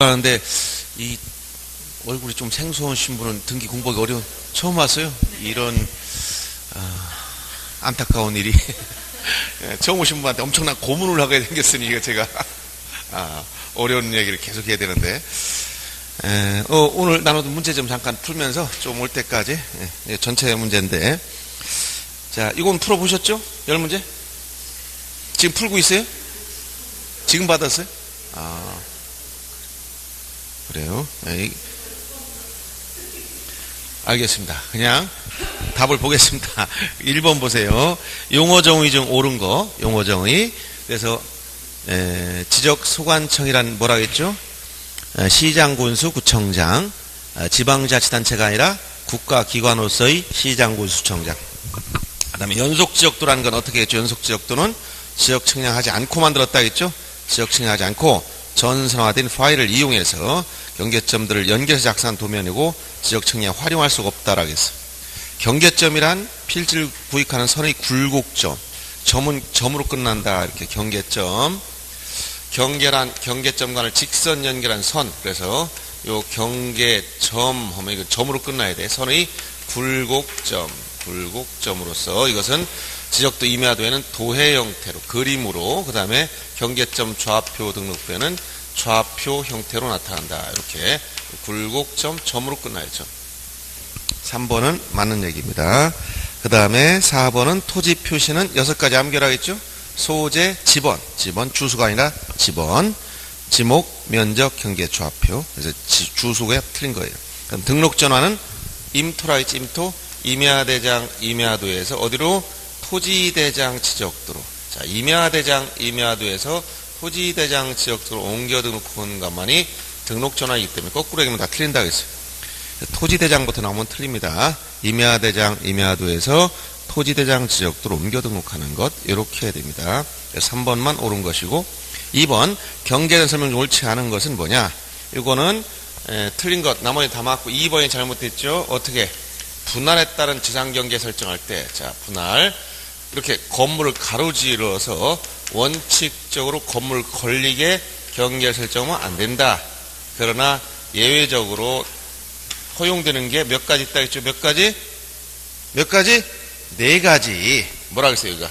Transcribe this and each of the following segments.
하는데 이 얼굴이 좀 생소하신 분은 등기 공부하기 어려운 처음 왔어요. 이런 안타까운 일이 처음 오신 분한테 엄청난 고문을 하게 생겼으니 이거 제가 어려운 얘기를 계속 해야 되는데 오늘 나눠둔 문제 좀 잠깐 풀면서 좀 올 때까지 전체 문제인데 자 이건 풀어보셨죠? 10문제? 지금 풀고 있어요? 지금 받았어요? 그래요? 알겠습니다. 그냥 답을 보겠습니다. 1번 보세요. 용어정의 중 옳은 거, 용어정의. 그래서 지적소관청이란 뭐라 했죠? 시장, 군수, 구청장, 지방자치단체가 아니라 국가기관으로서의 시장, 군수, 구청장. 그 다음에 연속지적도라는 건 어떻게 했죠? 연속지적도는 지역 측량하지 않고 만들었다 했죠? 지역 측량하지 않고 전선화된 파일을 이용해서 경계점들을 연결해서 작성한 도면이고 지역 측량에 활용할 수가 없다라고 했어요. 경계점이란 필지를 구획하는 선의 굴곡점, 점은 점으로 끝난다. 이렇게 경계점. 경계점 간을 직선 연결한 선. 그래서 요 경계점 하면 이거 점으로 끝나야 돼. 선의 굴곡점으로서 이것은 지적도 임야도에는 도해 형태로 그림으로 그 다음에 경계점 좌표 등록부에는 좌표 형태로 나타난다. 이렇게 굴곡점 점으로 끝나야죠. 3번은 맞는 얘기입니다. 그 다음에 4번은 토지 표시는 6가지 암결하겠죠. 소재, 지번 주소가 아니라 지번, 지목, 면적, 경계, 좌표. 그래서 주소가 틀린 거예요. 그럼 등록전화는 임토라 있지, 임토. 임야대장, 임야도에서 어디로? 토지대장 지적도로. 자, 임야대장, 토지대장 지적도로 옮겨 등록하는 것만이 등록전화이기 때문에 거꾸로 얘기하면 다 틀린다고 했어요. 토지대장부터 나오면 틀립니다. 임야대장, 임야도에서 토지대장 지적도로 옮겨 등록하는 것 이렇게 해야 됩니다. 3번만 옳은 것이고 2번 경계된 설명 중 옳지 않은 것은 뭐냐? 이거는 틀린 것 나머지 다 맞고 2번이 잘못됐죠. 어떻게? 분할에 따른 지상경계 설정할 때 자 분할 이렇게 건물을 가로지르어서 원칙적으로 건물 걸리게 경계 설정은 안 된다. 그러나 예외적으로 허용되는 게 몇 가지 있다 했죠? 몇 가지? 4가지. 뭐라 그랬어요, 여기가?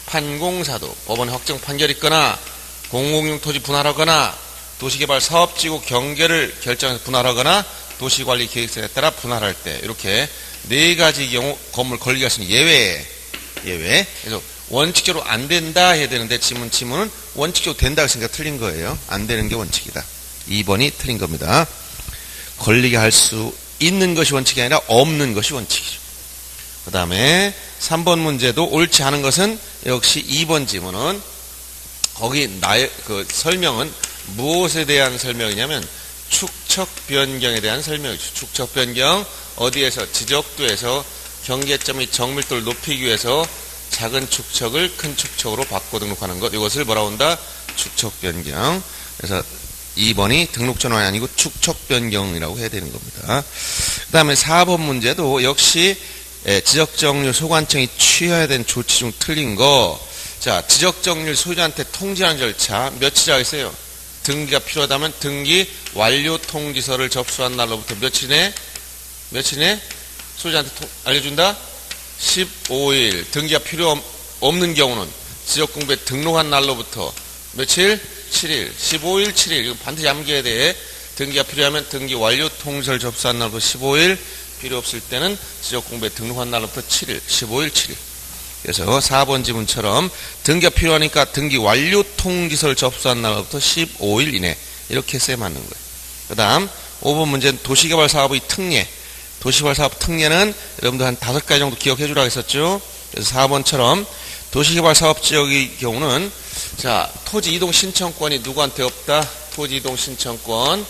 판공사도, 법원의 확정 판결이 있거나, 공공용 토지 분할하거나, 도시개발 사업지구 경계를 결정해서 분할하거나, 도시관리 계획서에 따라 분할할 때, 이렇게 4가지 경우 건물 걸리게 할 수 있는 예외. 그래서 원칙적으로 안 된다 해야 되는데, 지문은 원칙적으로 된다 했으니까 틀린 거예요. 안 되는 게 원칙이다. 2번이 틀린 겁니다. 걸리게 할 수 있는 것이 원칙이 아니라 없는 것이 원칙이죠. 그 다음에 3번 문제도 옳지 않은 것은 역시 2번 지문은 거기 나의 그 설명은 무엇에 대한 설명이냐면 축척 변경에 대한 설명이죠. 축척 변경 어디에서 지적도에서 경계점의 정밀도를 높이기 위해서 작은 축척을 큰 축척으로 바꿔 등록하는 것 이것을 뭐라고 한다? 축척 변경. 그래서 2번이 등록전환이 아니고 축척 변경이라고 해야 되는 겁니다. 그 다음에 4번 문제도 역시 지적정률 소관청이 취해야 되는 조치 중 틀린 거. 자, 지적정률 소유자한테 통지하는 절차 며칠이라고 했어요? 등기가 필요하다면 등기 완료 통지서를 접수한 날로부터 며칠 내 소유자한테 알려준다? 15일. 등기가 필요 없는 경우는 지적공부에 등록한 날로부터 며칠? 7일. 15일, 7일. 이거 반드시 암기해야 돼. 등기가 필요하면 등기 완료 통지서를 접수한 날부터 15일. 필요 없을 때는 지적공부에 등록한 날부터 7일, 15일, 7일. 그래서 4번 지문처럼 등기가 필요하니까 등기 완료 통지서를 접수한 날부터 15일 이내. 이렇게 써야 맞는 거예요. 그 다음 5번 문제는 도시개발 사업의 특례. 도시개발 사업 특례는 여러분들 한 5가지 정도 기억해 주라고 했었죠. 그래서 4번처럼 도시개발 사업 지역의 경우는 자, 토지 이동 신청권이 누구한테 없다? 토지 이동 신청권이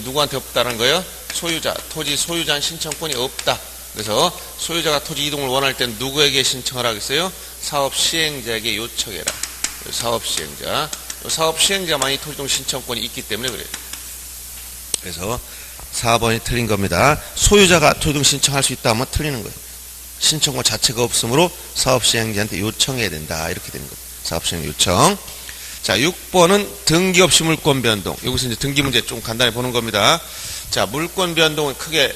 누구한테 없다는 거예요? 소유자, 토지 소유자 신청권이 없다. 그래서 소유자가 토지 이동을 원할 때는 누구에게 신청을 하겠어요? 사업 시행자에게 요청해라. 사업 시행자만이 토지 이동 신청권이 있기 때문에 그래요. 그래서 4번이 틀린 겁니다. 소유자가 토지 이동 신청할 수 있다 하면 틀리는 거예요. 신청권 자체가 없으므로 사업 시행자한테 요청해야 된다. 이렇게 되는 겁니다. 사업 시행 요청. 자, 6번은 등기 없이 물권 변동. 여기서 이제 등기 문제 좀 간단히 보는 겁니다. 자, 물권 변동은 크게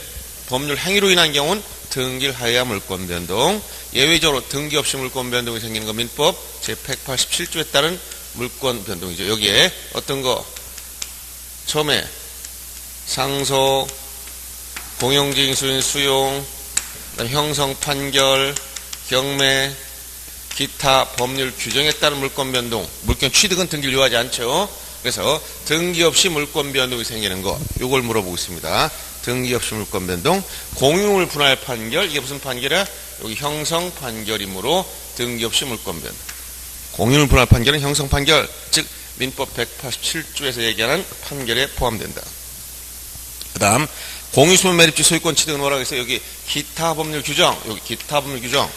법률 행위로 인한 경우는 등기를 하여야 물권 변동. 예외적으로 등기 없이 물권 변동이 생기는 거 민법 제187조에 따른 물권 변동이죠. 여기에 어떤 거 처음에 상소, 공용징수인 수용, 형성 판결, 경매, 기타 법률 규정에 따른 물권 변동, 물권 취득은 등기를 요하지 않죠. 그래서 등기 없이 물권 변동이 생기는 거, 요걸 물어보고 있습니다. 등기 없이 물권 변동, 공유물 분할 판결, 이게 무슨 판결이야? 여기 형성 판결이므로 등기 없이 물권 변동. 공유물 분할 판결은 형성 판결, 즉 민법 187조에서 얘기하는 판결에 포함된다. 그 다음 공유소멸 매립지 소유권 취득은 뭐라고 했어요? 여기 기타 법률 규정, 여기 기타 법률 규정,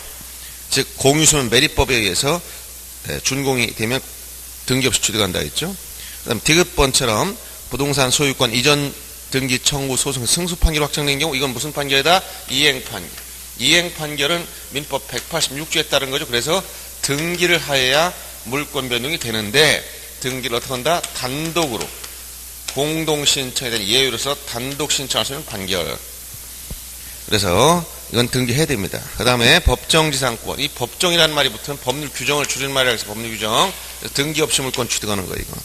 즉 공유소멸 매립법에 의해서 준공이 되면 등기 없이 취득한다 했죠. 그 다음 디귿번처럼 부동산 소유권 이전 등기 청구 소송 승수 판결 확정된 경우 이건 무슨 판결이다? 이행 판결. 이행 판결은 민법 186조에 따른 거죠. 그래서 등기를 하여야 물권 변동이 되는데 등기를 어떻게 한다? 단독으로 공동신청에 대한 예외로서 단독 신청할 수 있는 판결. 그래서 이건 등기해야 됩니다. 그 다음에 법정지상권. 이 법정이라는 말이 붙으면 법률 규정을 줄인 말이라고 해서 법률 규정. 등기 없이 물권 취득하는 거예요, 이거.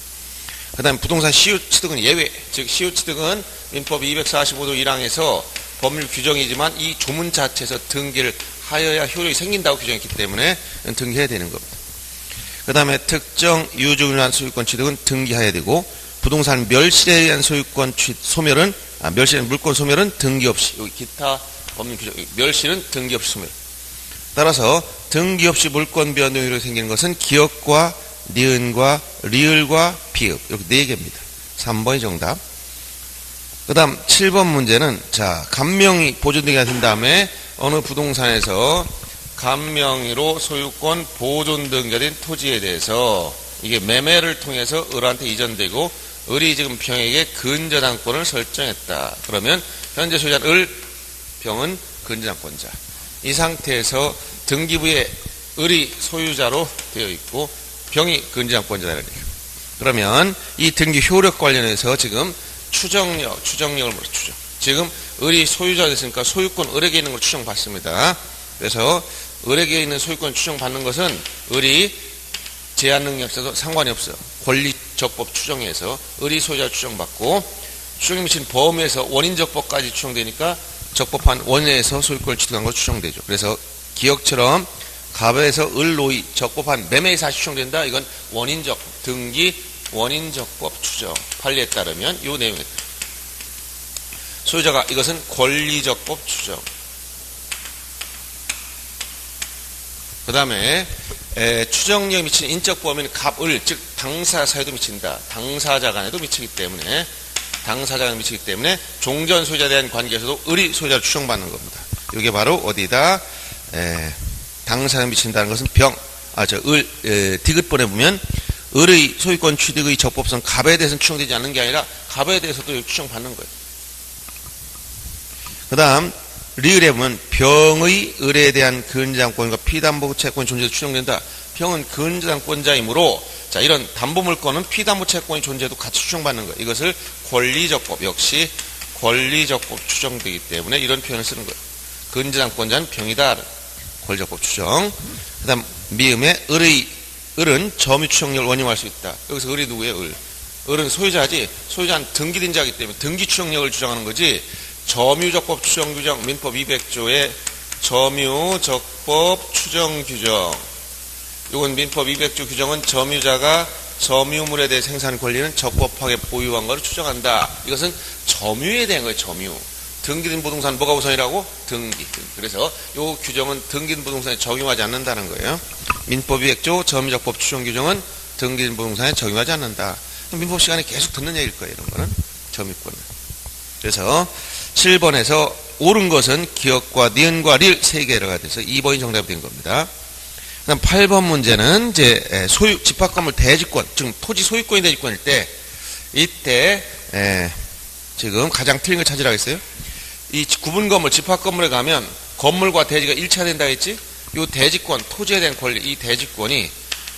그 다음에 부동산 시효 취득은 예외. 즉, 시효 취득은 민법 245도 1항에서 법률 규정이지만 이 조문 자체에서 등기를 하여야 효력이 생긴다고 규정했기 때문에 등기해야 되는 겁니다. 그 다음에 특정 유증을 위한 소유권 취득은 등기해야 되고, 부동산 멸실에 의한 소유권 소멸은, 멸실의 물권 소멸은 등기 없이, 여기 기타 법률 규정, 멸실은 등기 없이 소멸. 따라서 등기 없이 물권 변동으로 생기는 것은 기역과 니은과 리을과 비읍, 이렇게 4개입니다. 3번이 정답. 그 다음 7번 문제는, 자, 감명이 보존등기가 된 다음에 어느 부동산에서 감명의로 소유권 보존등기가 된 토지에 대해서 이게 매매를 통해서 을한테 이전되고 을이 지금 병에게 근저당권을 설정했다. 그러면 현재 소유자는 을, 병은 근저당권자. 이 상태에서 등기부에 을이 소유자로 되어 있고 병이 근저당권자라는 얘기예요. 그러면 이 등기 효력 관련해서 지금 추정력을 물어 추정. 지금 을이 소유자가 됐으니까 소유권 을에게 있는 걸 추정받습니다. 그래서 을에게 있는 소유권 추정받는 것은 을이 제한 능력이 없어도 상관이 없어요. 권리적법 추정에서 을이 소유자 추정받고 추정이 미친 범위에서 원인적법까지 추정되니까 적법한 원인에서 소유권을 취득한 걸 추정되죠. 그래서 기억처럼 갑에서 을, 노이, 적법한 매매의 사실 추정된다. 이건 원인적 등기 원인적법 추정 판례에 따르면 이 내용에 소유자가 이것은 권리적법 추정. 그 다음에 추정력이 미치는 인적 범위는 갑, 을, 즉 당사 사유도 미친다. 당사자 간에도 미치기 때문에 종전 소유자에 대한 관계에서도 을이 소유자를 추정받는 겁니다. 이게 바로 어디다 당사자에 미친다는 것은 디귿번에 보면 을의 소유권 취득의 적법성 갑에 대해서는 추정되지 않는 게 아니라 갑에 대해서도 추정받는 거예요. 그 다음 리을에 보면 병의 을에 대한 근저당권과 피담보 채권이 존재해서 추정된다. 병은 근저당권자이므로 자 이런 담보물권은 피담보 채권이 존재해도 같이 추정받는 거예요. 이것을 권리적법 역시 권리적법 추정되기 때문에 이런 표현을 쓰는 거예요. 근저당권자는 병이다. 권리적법 추정. 그 다음 미음에 을은 점유 추정력을 원인화할 수 있다. 여기서 을이 누구예요? 을은 소유자지. 소유자는 등기된 자이기 때문에 등기 추정력을 주장하는 거지. 점유적법 추정 규정 민법 200조의 점유적법 추정 규정. 이건 민법 200조 규정은 점유자가 점유물에 대해 생산 권리는 적법하게 보유한 것을 추정한다. 이것은 점유에 대한 거예요. 점유. 등기된 부동산 뭐가 우선이라고? 등기. 그래서 이 규정은 등기된 부동산에 적용하지 않는다는 거예요. 민법 200조 점유적법 추정 규정은 등기된 부동산에 적용하지 않는다. 민법 시간에 계속 듣는 얘기일 거예요. 이런 거는 점유권은. 그래서 7번에서 옳은 것은 기역과 니은과 릴 3개가 돼서 2번이 정답이 된 겁니다. 그다음 8번 문제는 이제 집합 건물 대지권, 즉 토지 소유권이 대지권일 때 이때 지금 가장 틀린 걸 찾으라고 했어요. 이 구분 건물, 집합 건물에 가면 건물과 대지가 일치된다 했지? 이 대지권, 토지에 대한 권리, 이 대지권이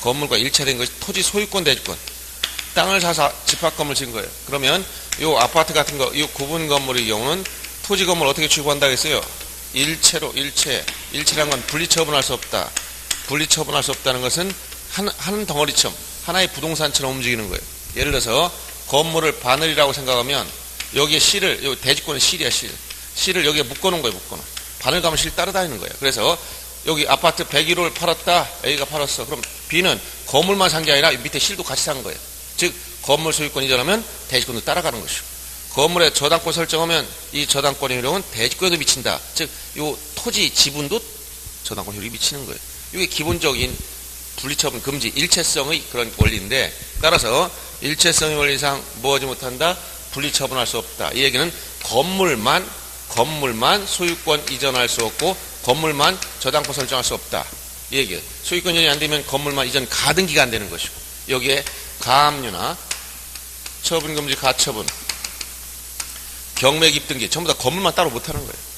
건물과 일체된 것이 토지 소유권 대지권. 땅을 사서 집합건물 지은 거예요. 그러면 요 아파트 같은 거, 이 구분 건물의 경우는 토지 건물 어떻게 취급한다고 했어요? 일체로, 일체란 건 분리처분할 수 없다. 분리처분할 수 없다는 것은 한 덩어리처럼, 하나의 부동산처럼 움직이는 거예요. 예를 들어서 건물을 바늘이라고 생각하면 여기에 실을, 여기 대지권은 실이야, 실. 실을 여기에 묶어놓은 거예요, 묶어놓은. 바늘 가면 실 따라다니는 거예요. 그래서 여기 아파트 101호를 팔았다, A가 팔았어. 그럼 B는 건물만 산 게 아니라 밑에 실도 같이 산 거예요. 즉, 건물 소유권 이전하면 대지권도 따라가는 것이고, 건물에 저당권 설정하면 이 저당권의 효력은 대지권에도 미친다. 즉, 요 토지 지분도 저당권 효력이 미치는 거예요. 이게 기본적인 분리처분 금지, 일체성의 그런 원리인데, 따라서 일체성의 원리상 뭐하지 못한다? 분리처분할 수 없다. 이 얘기는 건물만 소유권 이전할 수 없고 건물만 저당권 설정할 수 없다. 이 얘기예요. 소유권 이전이 안 되면 건물만 이전 가등기가 안 되는 것이고, 여기에 가압류나 처분금지 가처분, 경매 기입등기 전부 다 건물만 따로 못하는 거예요.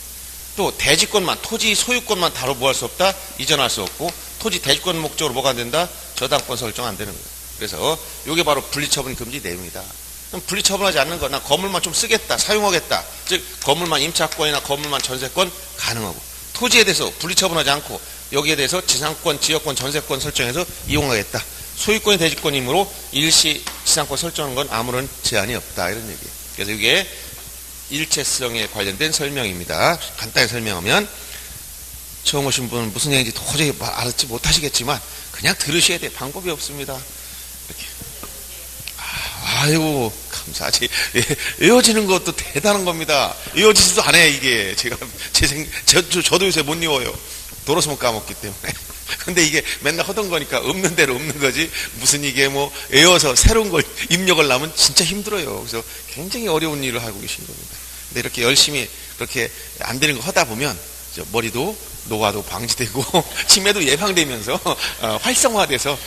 또 대지권만, 토지 소유권만 따로 뭐 할 수 없다? 이전할 수 없고, 토지 대지권 목적으로 뭐가 안 된다? 저당권 설정 안 되는 거예요. 그래서 이게 바로 분리처분 금지 내용이다. 그럼 분리처분하지 않는 거, 나 건물만 좀 쓰겠다, 사용하겠다. 즉 건물만 임차권이나 건물만 전세권 가능하고, 토지에 대해서 분리처분하지 않고 여기에 대해서 지상권, 지역권, 전세권 설정해서 이용하겠다. 소유권이 대지권이므로 일시 지상권 설정하는 건 아무런 제한이 없다, 이런 얘기예요. 그래서 이게 일체성에 관련된 설명입니다. 간단히 설명하면, 처음 오신 분은 무슨 얘기인지 도저히 알지 못하시겠지만 그냥 들으셔야 돼. 방법이 없습니다. 이렇게. 아이고 감사하지. 외워지는 것도 대단한 겁니다. 외워지지도 않아요. 이게 제가 저도 요새 못 외워요. 돌아서면 까먹기 때문에. 근데 이게 맨날 하던 거니까 없는 대로 없는 거지, 무슨 이게 뭐 외워서 새로운 걸 입력을 하면 진짜 힘들어요. 그래서 굉장히 어려운 일을 하고 계신 겁니다. 근데 이렇게 열심히 그렇게 안 되는 거 하다 보면 머리도 노화도 방지되고 치매도 예방되면서 활성화돼서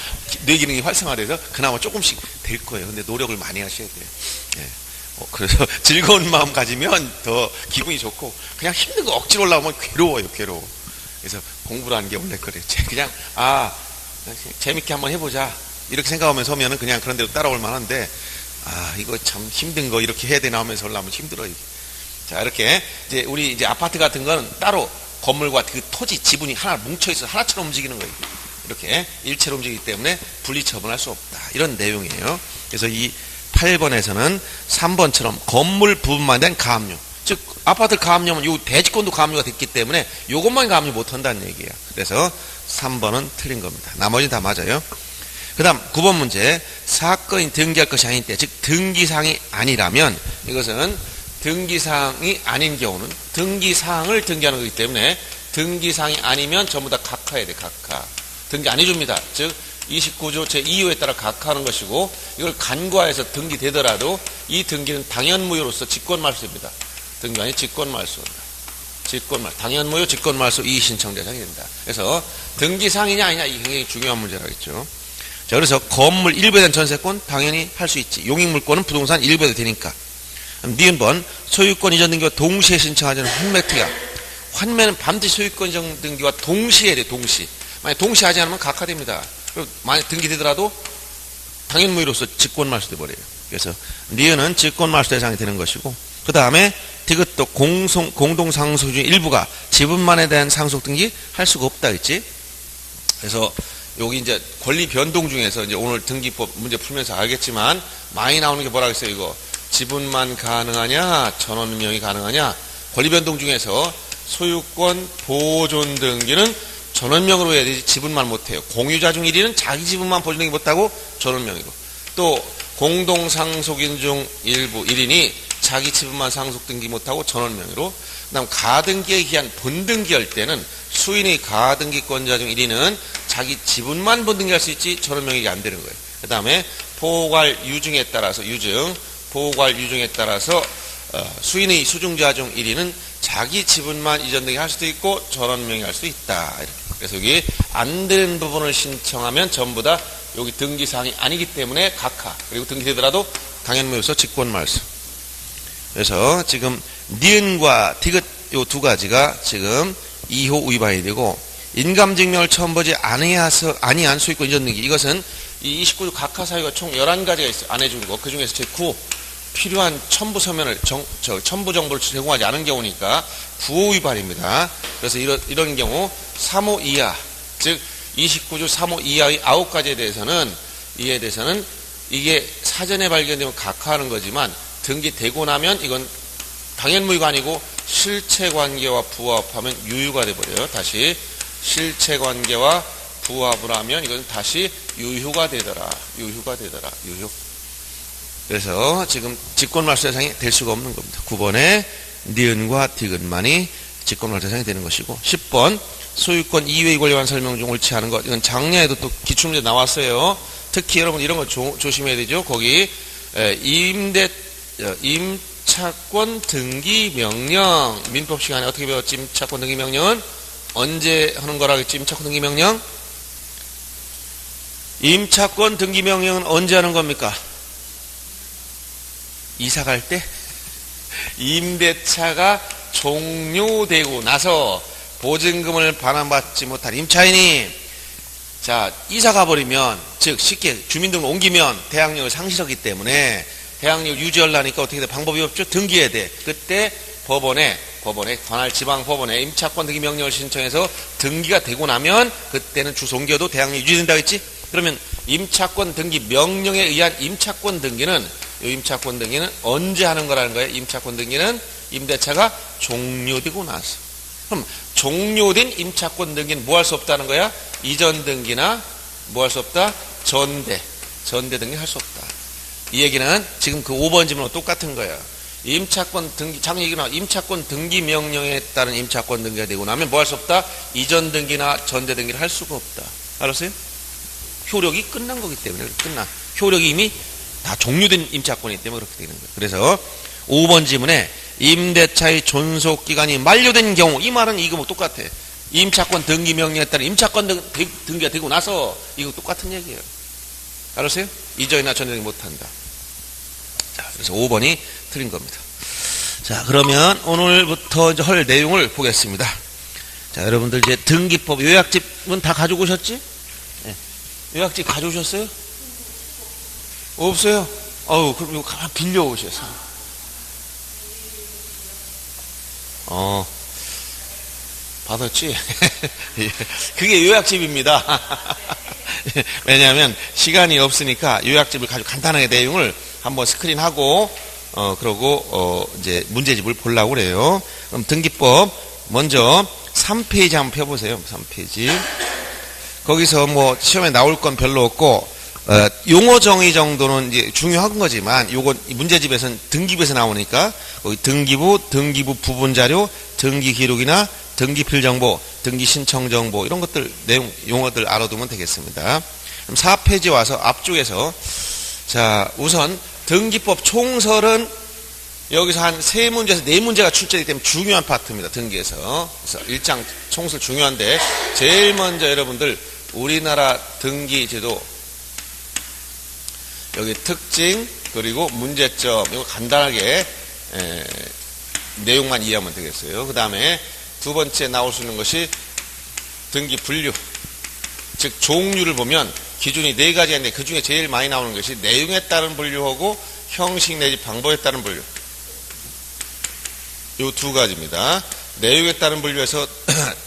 뇌 기능이 활성화돼서 그나마 조금씩 될 거예요. 근데 노력을 많이 하셔야 돼요. 예. 그래서 즐거운 마음 가지면 더 기분이 좋고, 그냥 힘든 거 억지로 올라오면 괴로워요. 그래서 공부라는 게 원래 그래요. 그냥 재밌게 한번 해보자 이렇게 생각하면서 하면은 그냥 그런 대로 따라올 만한데, 이거 참 힘든 거 이렇게 해야 되나 하면서 올라오면 힘들어요. 이게. 자, 이렇게 우리 이제 아파트 같은 거는 따로 건물과 그 토지 지분이 하나 뭉쳐있어 하나처럼 움직이는 거예요. 이렇게 일체로 움직이기 때문에 분리처분할 수 없다, 이런 내용이에요. 그래서 이 8번에서는 3번처럼 건물 부분만 된 가압류, 즉 아파트 가압류면 요 대지권도 가압류가 됐기 때문에 요것만 가압류 못한다는 얘기예요. 그래서 3번은 틀린 겁니다. 나머지는 다 맞아요. 그 다음 9번 문제, 사건이 등기할 것이 아닌 때, 즉 등기사항이 아니라면, 이것은 등기사항이 아닌 경우는 등기사항을 등기하는 거기 때문에 등기사항이 아니면 전부 다 각하해야 돼. 각하. 등기 안 해줍니다. 즉 29조 제2호에 따라 각하하는 것이고, 이걸 간과해서 등기되더라도 이 등기는 당연무효로서 직권말소입니다. 등기 아니 직권말소입니다. 당연무효 직권말소 이의신청 대상이 된다. 그래서 등기사항이냐 아니냐, 이게 굉장히 중요한 문제라겠죠. 자, 그래서 건물 일부에 대한 전세권 당연히 할 수 있지. 용익물권은 부동산 일부에 되니까. 니은 번, 소유권 이전 등기와 동시에 신청하자는 환매특약. 환매는 반드시 소유권 이전 등기와 동시에 해야 돼. 동시. 만약 동시에 하지 않으면 각하됩니다. 그리고 만약 등기되더라도 당연무효로서 직권말소 돼버려요. 그래서 니은은 직권말소 대상이 되는 것이고, 그 다음에 디귿도 공동상속 중 일부가 지분만에 대한 상속 등기 할 수가 없다 했지. 그래서 여기 이제 권리 변동 중에서 이제 오늘 등기법 문제 풀면서 알겠지만 많이 나오는 게 뭐라 그랬어요? 이거 지분만 가능하냐, 전원명이 가능하냐. 권리 변동 중에서 소유권 보존 등기는 전원명으로 해야 되지 지분만 못해요. 공유자 중 1위는 자기 지분만 보존 등기 못하고 전원명이고, 또 공동상속인 중 일부 1인이 자기 지분만 상속 등기 못하고 전원명의로, 그 다음 가등기에 기한 본등기할 때는 수인의 가등기권자 중 1인은 자기 지분만 본등기할 수 있지 전원명의가 안 되는 거예요. 그 다음에 포괄 유증에 따라서 포괄 유증에 따라서 수인의 수중자 중 1인은 자기 지분만 이전 등기 할 수도 있고 전원명의 할 수도 있다. 이렇게. 그래서 여기 안 되는 부분을 신청하면 전부 다 여기 등기사항이 아니기 때문에 각하, 그리고 등기되더라도 당연무효로서 직권말소. 그래서 지금 니은과 디귿 요 두 가지가 지금 2호 위반이 되고, 인감증명을 처음 보지 아니한 소유권 이전 등기. 이것은 이 29조 각하 사유가 총 11가지가 있어요. 안 해주는 거. 그 중에서 제9 필요한 첨부 서면을 첨부 정보를 제공하지 않은 경우니까 9호 위반입니다. 그래서 이런 경우 3호 이하, 즉 29조 3호 이하의 9가지에 대해서는 이게 사전에 발견되면 각하하는 거지만 등기되고 나면 이건 당연무효가 아니고 실체관계와 부합하면 유효가 돼버려요. 다시 실체관계와 부합을 하면 이건 다시 유효가 되더라. 유효. 그래서 지금 직권말소 대상이 될 수가 없는 겁니다. 9번에 니은과 디귿만이 직권말소 대상이 되는 것이고, 10번 소유권 이외의 권리관 설명 중 옳지 않은 것. 이건 작년에도 또 기출문제 나왔어요. 특히 여러분 이런 거 조심해야 되죠. 거기 임차권 등기 명령. 민법 시간에 어떻게 배웠지? 임차권 등기 명령은 언제 하는 거라겠지? 임차권 등기 명령? 임차권 등기 명령은 언제 하는 겁니까? 이사 갈 때? 임대차가 종료되고 나서 보증금을 반환받지 못한 임차인이 자 이사 가버리면, 즉 쉽게 주민등록 옮기면 대항력을 상실하기 때문에 대항력을 유지하려니까 어떻게 돼? 방법이 없죠. 등기해야 돼. 그때 법원에 관할 지방법원에 임차권 등기 명령을 신청해서 등기가 되고 나면 그때는 주소 옮겨도 대항력이 유지된다고 했지? 그러면 임차권 등기 명령에 의한 임차권 등기는 언제 하는 거라는 거예요? 임차권 등기는 임대차가 종료되고 나서. 그럼 종료된 임차권 등기는 뭐 할 수 없다는 거야? 이전 등기나 뭐 할 수 없다? 전대 등기 할 수 없다. 이 얘기는 지금 그 5번 질문과 똑같은 거야. 임차권 등기, 작년 얘기 나와. 임차권 등기 명령에 따른 임차권 등기가 되고 나면 뭐 할 수 없다? 이전 등기나 전대 등기를 할 수가 없다. 알았어요? 효력이 끝난 거기 때문에 효력이 이미 다 종료된 임차권이기 때문에 그렇게 되는 거예요. 그래서 5번 지문에 임대차의 존속기간이 만료된 경우, 이 말은 이거 뭐 똑같아. 임차권 등기 명령에 따른 임차권 등기가 되고 나서 이거 똑같은 얘기예요. 알았어요? 이전이나 전에 못한다. 자, 그래서 5번이 틀린 겁니다. 자, 그러면 오늘부터 이제 할 내용을 보겠습니다. 자, 여러분들 이제 등기법 요약집은 다 가지고 오셨지? 네. 요약집 가져오셨어요? 없어요? 그럼 이거 가만 빌려오셔서. 받았지? 그게 요약집입니다. 왜냐하면 시간이 없으니까 요약집을 가지고 간단하게 내용을 한번 스크린하고, 그러고, 이제 문제집을 보려고 그래요. 그럼 등기법, 먼저 3페이지 한번 펴보세요. 3페이지. 거기서 뭐 시험에 나올 건 별로 없고, 용어 정의 정도는 이제 중요한 거지만, 요건 문제집에서는 등기부에서 나오니까, 거기 등기부 부분 자료, 등기 기록이나 등기 필정보, 등기 신청 정보, 이런 것들, 내용, 용어들 알아두면 되겠습니다. 그럼 4페이지 와서 앞쪽에서, 자, 우선 등기법 총설은 여기서 한 3문제에서 4문제가 출제되기 때문에 중요한 파트입니다. 등기에서. 그래서 1장 총설 중요한데, 제일 먼저 여러분들, 우리나라 등기제도, 여기 특징, 그리고 문제점, 이거 간단하게, 내용만 이해하면 되겠어요. 그 다음에 두 번째 나올 수 있는 것이 등기 분류. 즉, 종류를 보면 기준이 4가지가 있는데 그 중에 제일 많이 나오는 것이 내용에 따른 분류하고 형식 내지 방법에 따른 분류. 요 2가지입니다. 내용에 따른 분류에서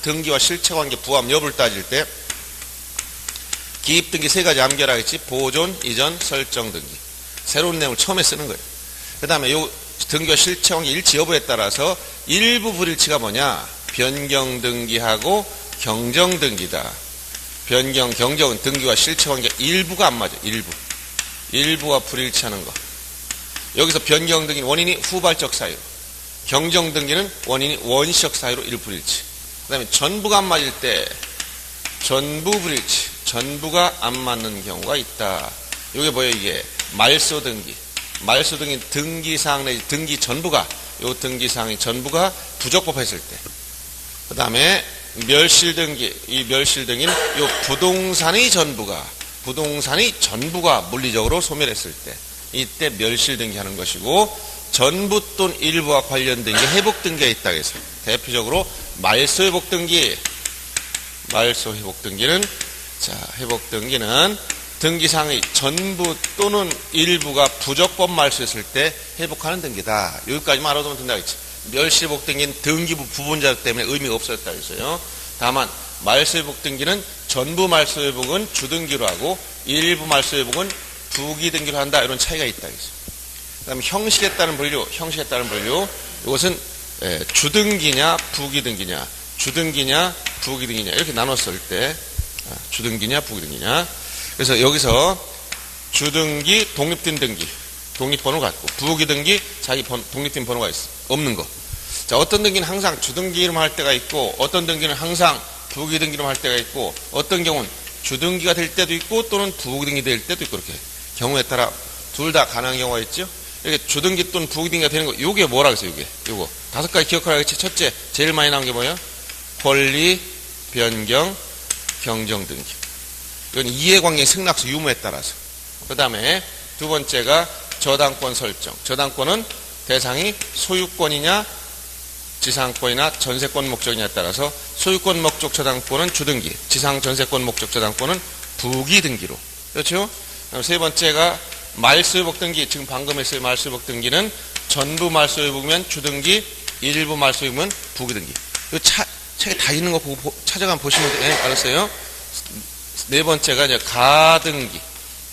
등기와 실체관계 부합 여부를 따질 때 기입등기 3가지 암기하겠지. 보존, 이전, 설정 등기. 새로운 내용을 처음에 쓰는 거예요. 그 다음에 요 등기와 실체관계 일치 여부에 따라서 일부 불일치가 뭐냐? 변경 등기하고 경정 등기다. 변경, 경정은 등기와 실체관계 일부가 안 맞아. 일부가 불일치하는 거. 여기서 변경 등기는 원인이 후발적 사유, 경정 등기는 원인이 원시적 사유로 일불일치. 그 다음에 전부가 안 맞을 때 전부 불일치, 전부가 안 맞는 경우가 있다. 이게 뭐예요? 이게 말소 등기. 말소 등기 등기사항 내지 등기 전부가, 요 등기사항이 전부가 부적법했을 때. 그 다음에 멸실 등기, 이 멸실 등기는 요 부동산의 전부가 물리적으로 소멸했을 때, 이때 멸실 등기 하는 것이고, 전부 또는 일부와 관련된 게 회복 등기가 있다고 해서 대표적으로 말소 회복 등기, 말소 회복 등기는, 자, 회복 등기는 등기상의 전부 또는 일부가 부적법 말소했을 때 회복하는 등기다. 여기까지만 알아두면 된다겠지. 멸시회복 등기는 등기부 부분자 때문에 의미가 없어졌다 했어요. 다만 말소 회복 등기는 전부 말소 회복은 주등기로 하고 일부 말소 회복은 부기등기로 한다. 이런 차이가 있다 했어요. 그다음에 형식에 따른 분류, 형식에 따른 분류. 이것은 주등기냐 부기등기냐, 주등기냐 부기등기냐 이렇게 나눴을 때 주등기냐 부기등기냐. 그래서 여기서 주등기 독립된 등기, 독립번호가 있고 부기등기 자기 독립된 번호가 없는 거. 자, 어떤 등기는 항상 주등기로 할 때가 있고 어떤 등기는 항상 부기등기로 할 때가 있고 어떤 경우는 주등기가 될 때도 있고 또는 부기등기 될 때도 있고 그렇게 경우에 따라 둘 다 가능한 경우가 있죠. 이렇게 주등기 또는 부기등기가 되는 거, 요게 뭐라 그랬어요? 요거 5가지 기억하라겠지. 첫째, 제일 많이 나온 게 뭐예요? 권리, 변경, 경정 등기. 이건 이해관계 승낙수 유무에 따라서. 그 다음에 두 번째가 저당권 설정. 저당권은 대상이 소유권이냐 지상권이나 전세권 목적이냐에 따라서 소유권 목적 저당권은 주등기, 지상 전세권 목적 저당권은 부기등기로. 그렇죠? 그다음 세 번째가 말소회복 등기. 지금 방금 했어요. 말소회복 등기는 전부 말소회복이면 주등기, 일부 말소회복이면 부기등기. 이 책에 다 있는 거 보고 찾아가면 보시면 돼요. 알았어요? 네 번째가 이제 가등기.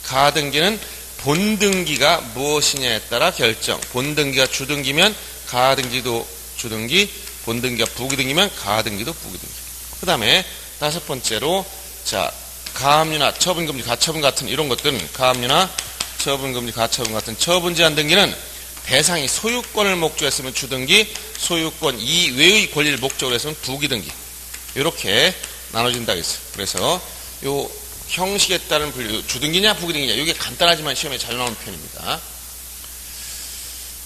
가등기는 본등기가 무엇이냐에 따라 결정. 본등기가 주등기면 가등기도 주등기, 본등기가 부기등기면 가등기도 부기등기. 그 다음에 다섯 번째로, 자, 가압류나 처분금지, 가처분 같은 이런 것들은 가압류나 처분금지, 가처분 같은 처분 제한 등기는 대상이 소유권을 목적으로 했으면 주등기, 소유권 이외의 권리를 목적으로 했으면 부기등기. 이렇게 나눠진다 했어요. 그래서 요 형식에 따른 분류, 주등기냐 부기등기냐, 이게 간단하지만 시험에 잘 나오는 편입니다.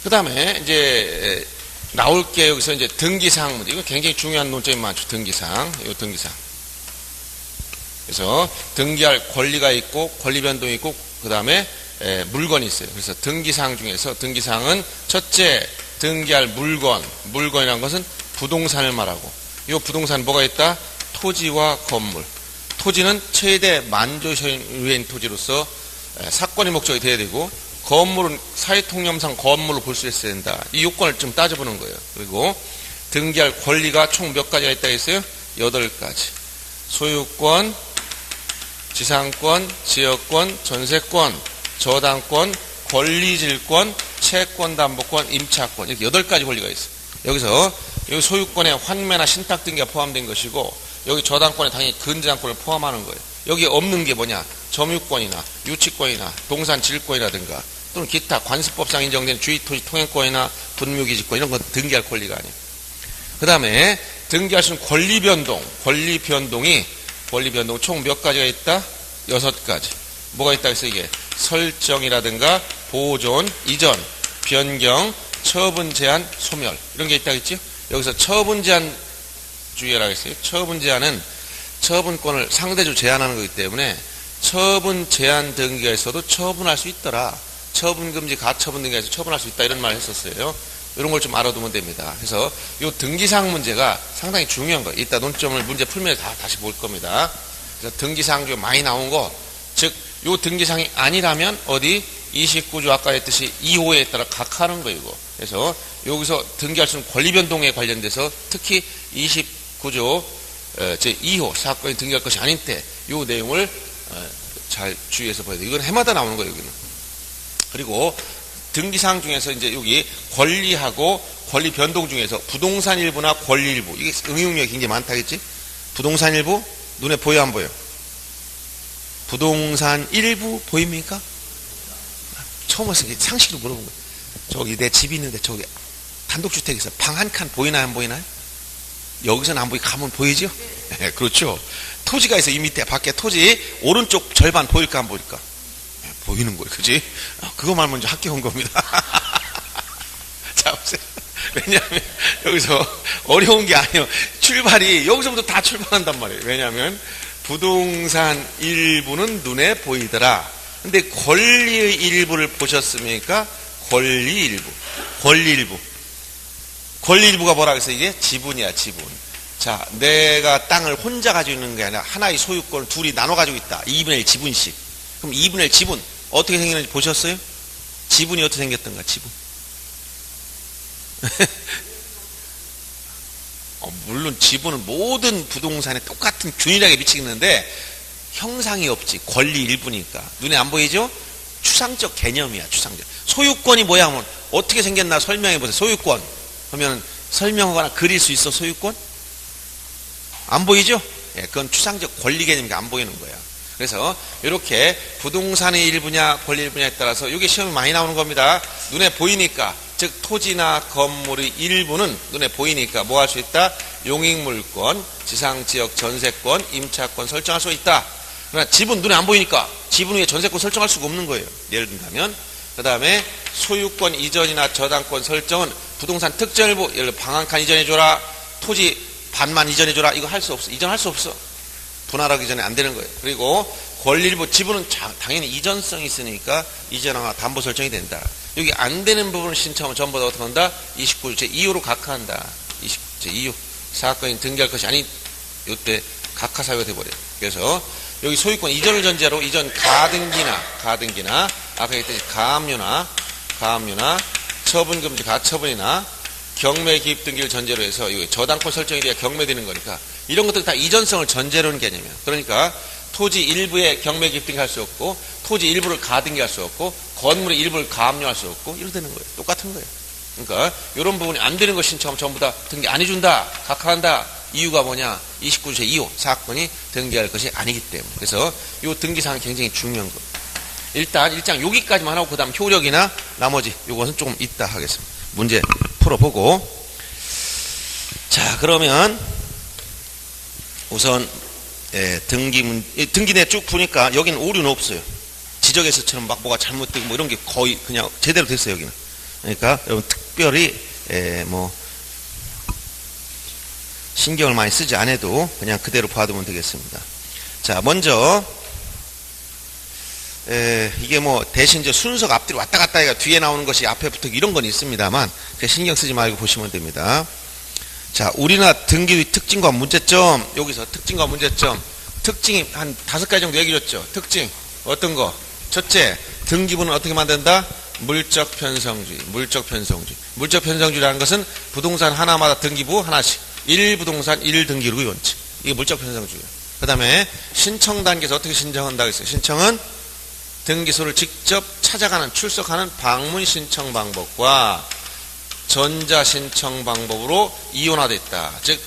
그 다음에 이제 나올 게 여기서 이제 등기사항 문제. 이거 굉장히 중요한 논점이 많죠. 등기사항. 이 등기사항. 그래서 등기할 권리가 있고 권리 변동이 있고 그 다음에 물건이 있어요. 그래서 등기사항 중에서 등기사항은 첫째, 등기할 물건이라는 것은 부동산을 말하고, 이 부동산 뭐가 있다? 토지와 건물. 토지는 최대 만조소유인 토지로서 사건의 목적이 돼야 되고, 건물은 사회통념상 건물로 볼 수 있어야 된다. 이 요건을 좀 따져보는 거예요. 그리고 등기할 권리가 총 몇 가지가 있다고 했어요? 8가지. 소유권, 지상권, 지역권, 전세권, 저당권, 권리질권, 채권담보권, 임차권, 이렇게 8가지 권리가 있어요. 여기서 여기 소유권에 환매나 신탁 등기가 포함된 것이고, 여기 저당권에 당연히 근저당권을 포함하는 거예요. 여기 없는 게 뭐냐? 점유권이나 유치권이나 동산 질권이라든가 또는 기타 관습법상 인정된 주의토지 통행권이나 분묘기지권 이런 건 등기할 권리가 아니에요. 그 다음에 등기할 수 있는 권리 변동이 총 몇 가지가 있다? 6가지. 뭐가 있다 해서 이게 설정이라든가 보존, 이전, 변경, 처분 제한, 소멸 이런 게 있다 했죠? 여기서 처분 제한 주의하라고 했어요. 처분 제한은 처분권을 상대적으로 제한하는 거기 때문에 처분 제한 등기가 있어도 처분할 수 있더라. 처분금지, 가처분 등기가 있어서 처분할 수 있다 이런 말을 했었어요. 이런 걸 좀 알아두면 됩니다. 그래서 이 등기사항 문제가 상당히 중요한 거예요. 이따 논점을 문제 풀면 다시 볼 겁니다. 그래서 등기사항 중에 많이 나온 거, 즉 이 등기사항이 아니라면 어디 29조 아까 했듯이 2호에 따라 각하는 거예요. 이거. 그래서 여기서 등기할 수 있는 권리 변동에 관련돼서 특히 29조 제2호 사건이 등기할 것이 아닌 때 이 내용을 잘 주의해서 봐야 돼요. 이건 해마다 나오는 거예요. 여기는. 그리고 등기사항 중에서 이제 여기 권리하고 권리 변동 중에서 부동산 일부나 권리 일부, 이게 응용력이 굉장히 많다겠지? 부동산 일부 눈에 보여 안 보여? 부동산 일부 보입니까? 처음 와서 상식으로 물어본 거예요. 저기 내 집이 있는데 저기 단독주택에서 방 한 칸 보이나요 안 보이나요? 여기서는 안 보이고 가면 보이죠? 네, 그렇죠. 토지가 있어. 이 밑에 밖에 토지 오른쪽 절반 보일까 안 보일까? 네, 보이는 거예요. 그지? 그거만 먼저 학교 온 겁니다. 자, 보세요. 왜냐하면 여기서 어려운 게 아니에요. 출발이 여기서부터 다 출발한단 말이에요. 왜냐하면 부동산 일부는 눈에 보이더라. 근데 권리의 일부를 보셨습니까? 권리 일부가 뭐라 그랬어요? 이게 지분이야, 지분. 자, 내가 땅을 혼자 가지고 있는 게 아니라 하나의 소유권을 둘이 나눠 가지고 있다. 2분의 1 지분씩. 그럼 2분의 1 지분 어떻게 생기는지 보셨어요? 지분이 어떻게 생겼던가, 지분. 물론 지분은 모든 부동산에 똑같은 균일하게 미치겠는데 형상이 없지. 권리 일부니까. 눈에 안 보이죠? 추상적 개념이야, 추상적. 소유권이 뭐야 하면 어떻게 생겼나 설명해 보세요. 소유권. 그러면 설명하거나 그릴 수 있어, 소유권? 안 보이죠? 예, 그건 추상적 권리 개념이니까 안 보이는 거야. 그래서 이렇게 부동산의 일부냐 권리 일부냐에 따라서 이게 시험에 많이 나오는 겁니다. 눈에 보이니까, 즉 토지나 건물의 일부는 눈에 보이니까 뭐 할 수 있다? 용익물권, 지상지역 전세권, 임차권 설정할 수 있다. 그러나 집은 눈에 안 보이니까 지분 위에 전세권 설정할 수가 없는 거예요. 예를 든다면. 그 다음에 소유권 이전이나 저당권 설정은 부동산 특정 일부, 예를 들어 방 한 칸 이전해줘라, 토지 반만 이전해줘라, 이거 할 수 없어. 이전할 수 없어. 분할하기 전에 안 되는 거예요. 그리고 권리 일부 지분은 당연히 이전성이 있으니까 이전하거나 담보 설정이 된다. 여기 안 되는 부분을 신청하면 전부 다 어떻게 한다? 29조 제2호로 각하한다. 29조 제2호. 사건이 등기할 것이 아닌 이때 각하 사유가 돼버려요. 그래서 여기 소유권 이전을 전제로 이전 가등기나 아까 했듯이 가압류나 처분금지 가처분이나 경매 기입 등기를 전제로 해서 이거 저당권 설정이 돼야 경매되는 거니까 이런 것들 다 이전성을 전제로 하는 개념이야. 그러니까 토지 일부에 경매 기입 등기할 수 없고 토지 일부를 가등기할 수 없고 건물의 일부를 가압류할 수 없고 이렇게 되는 거예요. 똑같은 거예요. 그러니까 이런 부분이 안 되는 거 신청하면 전부 다 등기 안 해준다, 각하한다. 이유가 뭐냐? 29조 제2호 사건이 등기할 것이 아니기 때문에. 그래서 이 등기사항이 굉장히 중요한 거. 일단 1장 여기까지만 하고 그 다음 효력이나 나머지 이것은 조금 이따 하겠습니다. 문제 풀어보고. 자, 그러면 우선 등기내 쭉 보니까 여기는 오류는 없어요. 지적에서처럼 막 뭐가 잘못되고 뭐 이런 게 거의 그냥 제대로 됐어요, 여기는. 그러니까 여러분 특별히 신경을 많이 쓰지 않아도 그냥 그대로 봐두면 되겠습니다. 자, 먼저 이게 뭐 대신 이제 순서가 앞뒤로 왔다 갔다 해가 뒤에 나오는 것이 앞에 붙어 이런 건 있습니다만 신경 쓰지 말고 보시면 됩니다. 자, 우리나라 등기의 특징과 문제점. 여기서 특징과 문제점. 특징이 한 5가지 정도 얘기했죠. 특징 어떤 거? 첫째, 등기부는 어떻게 만든다? 물적 편성주의. 물적 편성주의라는 것은 부동산 하나마다 등기부 하나씩 1부동산 1등기록의 원칙. 이게 물적 편성주의예요. 그 다음에 신청 단계에서 어떻게 신청한다고 했어요? 신청은 등기소를 직접 찾아가는, 출석하는 방문 신청 방법과 전자 신청 방법으로 이원화됐다. 즉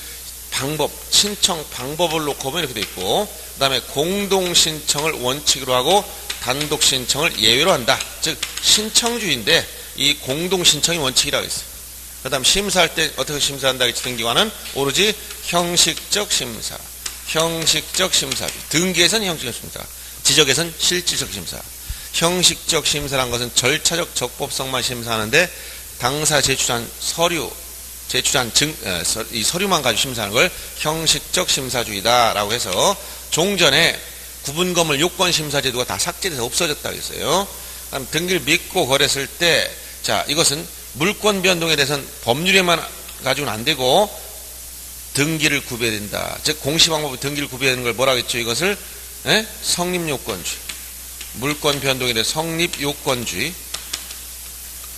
신청 방법을 놓고 보면 이렇게 돼 있고, 그 다음에 공동 신청을 원칙으로 하고 단독 신청을 예외로 한다. 즉 신청주의인데 이 공동 신청이 원칙이라고 했어요. 그 다음 심사할 때 어떻게 심사한다 했지? 등기관은 오로지 형식적 심사. 등기에서는 형식적 심사, 지적에서는 실질적 심사. 형식적 심사란 것은 절차적 적법성만 심사하는데 당사 제출한 이 서류만 가지고 심사하는 걸 형식적 심사주의다라고 해서 종전에 구분건물 요건심사제도가 다 삭제돼서 없어졌다고 했어요. 그다음 등기를 믿고 거래했을 때, 자, 이것은 물권 변동에 대해서는 법률에만 가지고는 안 되고 등기를 구별해야 된다. 즉 공시방법으로 등기를 구별하는 걸 뭐라고 했죠? 이것을 성립요건주의. 물권 변동에 대해 성립요건주의.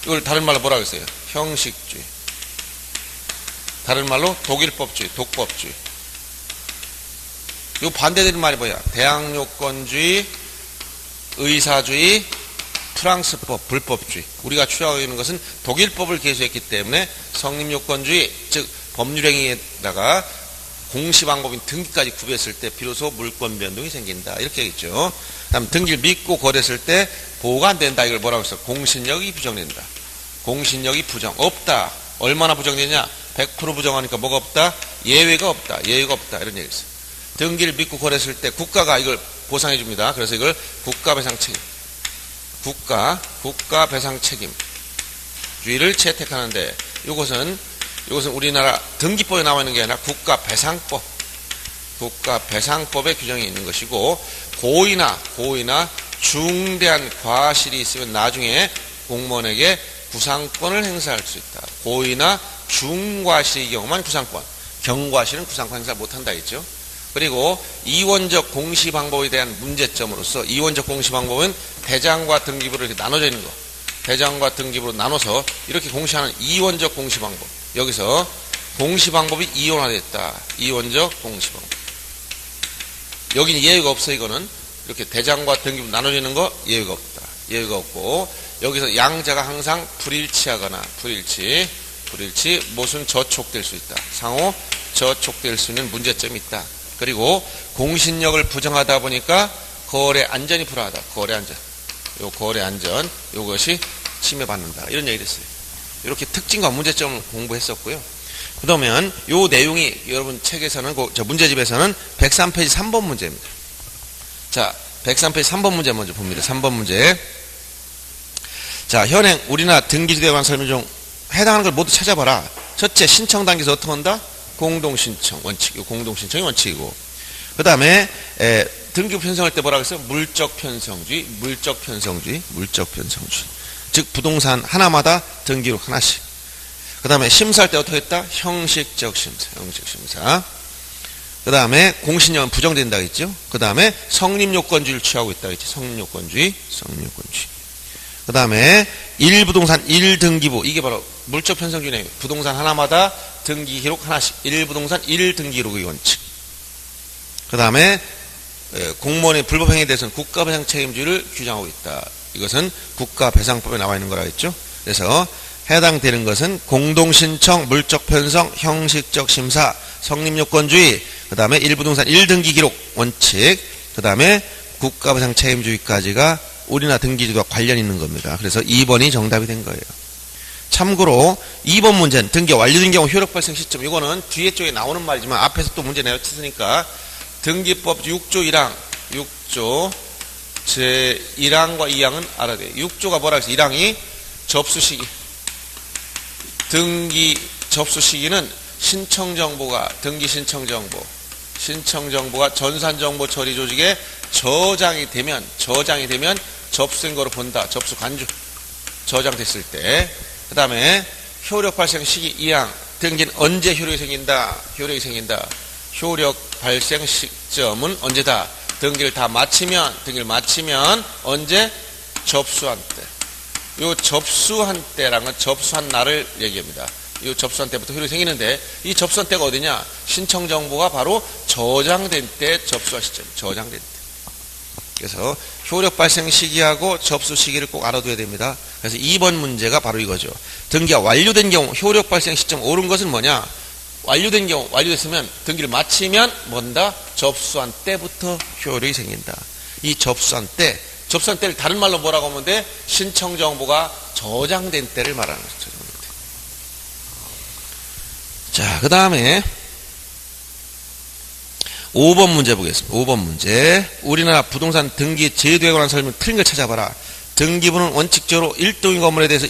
이걸 다른 말로 뭐라고 했어요? 형식주의. 다른 말로 독일법주의, 독법주의. 요 반대되는 말이 뭐야? 대항요건주의, 의사주의, 프랑스법, 불법주의. 우리가 취하고 있는 것은 독일법을 계수했기 때문에 성립요건주의, 즉 법률행위에다가 공시방법인 등기까지 구별했을 때 비로소 물권 변동이 생긴다. 이렇게 했죠. 다음 등기를 믿고 거래했을 때 보호가 안 된다. 이걸 뭐라고 했어? 공신력이 부정된다. 공신력이 부정. 없다. 얼마나 부정되냐? 100% 부정하니까 뭐가 없다? 예외가 없다. 이런 얘기 있어요. 등기를 믿고 거래했을 때 국가가 이걸 보상해 줍니다. 그래서 이걸 국가배상 책임. 국가배상 책임주의를 채택하는데 이것은 우리나라 등기법에 나와 있는 게 아니라 국가배상법의 규정이 있는 것이고, 고의나 중대한 과실이 있으면 나중에 공무원에게 구상권을 행사할 수 있다. 고의나 중과실의 경우만 구상권, 경과시는 구상권 행사 못한다 했죠. 그리고 이원적 공시 방법에 대한 문제점으로서 이원적 공시 방법은 대장과 등기부로 이렇게 나눠져 있는 거. 대장과 등기부로 나눠서 이렇게 공시하는 이원적 공시 방법. 여기서 공시 방법이 이원화됐다. 이원적 공시 방법. 여기는 예외가 없어. 이거는 이렇게 대장과 등기부 나눠져 있는 거 예외가 없다. 예외가 없고 여기서 양자가 항상 불일치하거나 불일치 무슨 저촉될 수 있다. 상호 저촉될 수 있는 문제점이 있다. 그리고 공신력을 부정하다 보니까 거래 안전이 불안하다. 거래 안전. 요 거래 안전 요것이 침해받는다. 이런 얘기 됐어요. 이렇게 특징과 문제점을 공부했었고요. 그러면 요 내용이 여러분 책에서는 저 문제집에서는 103페이지 3번 문제입니다. 자, 103페이지 3번 문제 먼저 봅니다. 3번 문제. 자, 현행 우리나라 등기지도에 관한 설명 중 해당하는 걸 모두 찾아봐라. 첫째, 신청 단계에서 어떻게 한다? 공동신청 원칙. 요 공동신청이 원칙이고. 그 다음에 등기부 편성할 때 뭐라고 했어요? 물적 편성주의. 즉 부동산 하나마다 등기록 하나씩. 그 다음에 심사할 때 어떻게 했다? 형식적 심사. 그 다음에 공신력은 부정된다 했죠. 그 다음에 성립요건주의를 취하고 있다 했죠. 성립요건주의. 그 다음에 1부동산 1등기부. 이게 바로 물적 편성주의 내용. 부동산 하나마다 등기 기록 하나씩. 1부동산 1등기록의 원칙. 그 다음에 공무원의 불법행위에 대해서는 국가배상 책임주의를 규정하고 있다. 이것은 국가배상법에 나와 있는 거라 했죠. 그래서 해당되는 것은 공동신청, 물적 편성, 형식적 심사, 성립요건주의, 그 다음에 1부동산 1등기 기록 원칙, 그 다음에 국가배상 책임주의까지가 우리나라 등기지도와 관련 있는 겁니다. 그래서 2번이 정답이 된 거예요. 참고로 2번 문제는 등기가 완료된 경우 효력 발생 시점. 이거는 뒤에 쪽에 나오는 말이지만 앞에서 또 문제 내었으니까 등기법 6조 1항, 6조 제1항과 2항은 알아야 돼요. 6조가 뭐라 해서 1항이 접수 시기. 등기 접수 시기는 신청정보가 등기 신청정보가 전산정보 처리 조직에 저장이 되면 접수된 거로 본다. 접수 간주 저장됐을 때. 그 다음에 효력 발생 시기 2항. 등기는 언제 효력이 생긴다. 효력 발생 시점은 언제다. 등기를 마치면 언제? 접수한 때. 요 접수한 때라는 건 접수한 날을 얘기합니다. 이 접수한 때부터 효력이 생기는데 이 접수한 때가 어디냐? 신청 정보가 바로 저장된 때 접수한 시점. 저장된 때. 그래서 효력 발생 시기하고 접수 시기를 꼭 알아둬야 됩니다. 그래서 2번 문제가 바로 이거죠. 등기가 완료된 경우 효력 발생 시점 옳은 것은 뭐냐? 완료된 경우 완료됐으면 등기를 마치면 뭔다? 접수한 때부터 효력이 생긴다. 이 접수한 때를 다른 말로 뭐라고 하면 돼? 신청 정보가 저장된 때를 말하는 거죠. 자, 그 다음에 5번 문제 보겠습니다. 5번 문제. 우리나라 부동산 등기 제도에 관한 설명 틀린 걸 찾아봐라. 등기부는 원칙적으로 일동의 건물에 대해서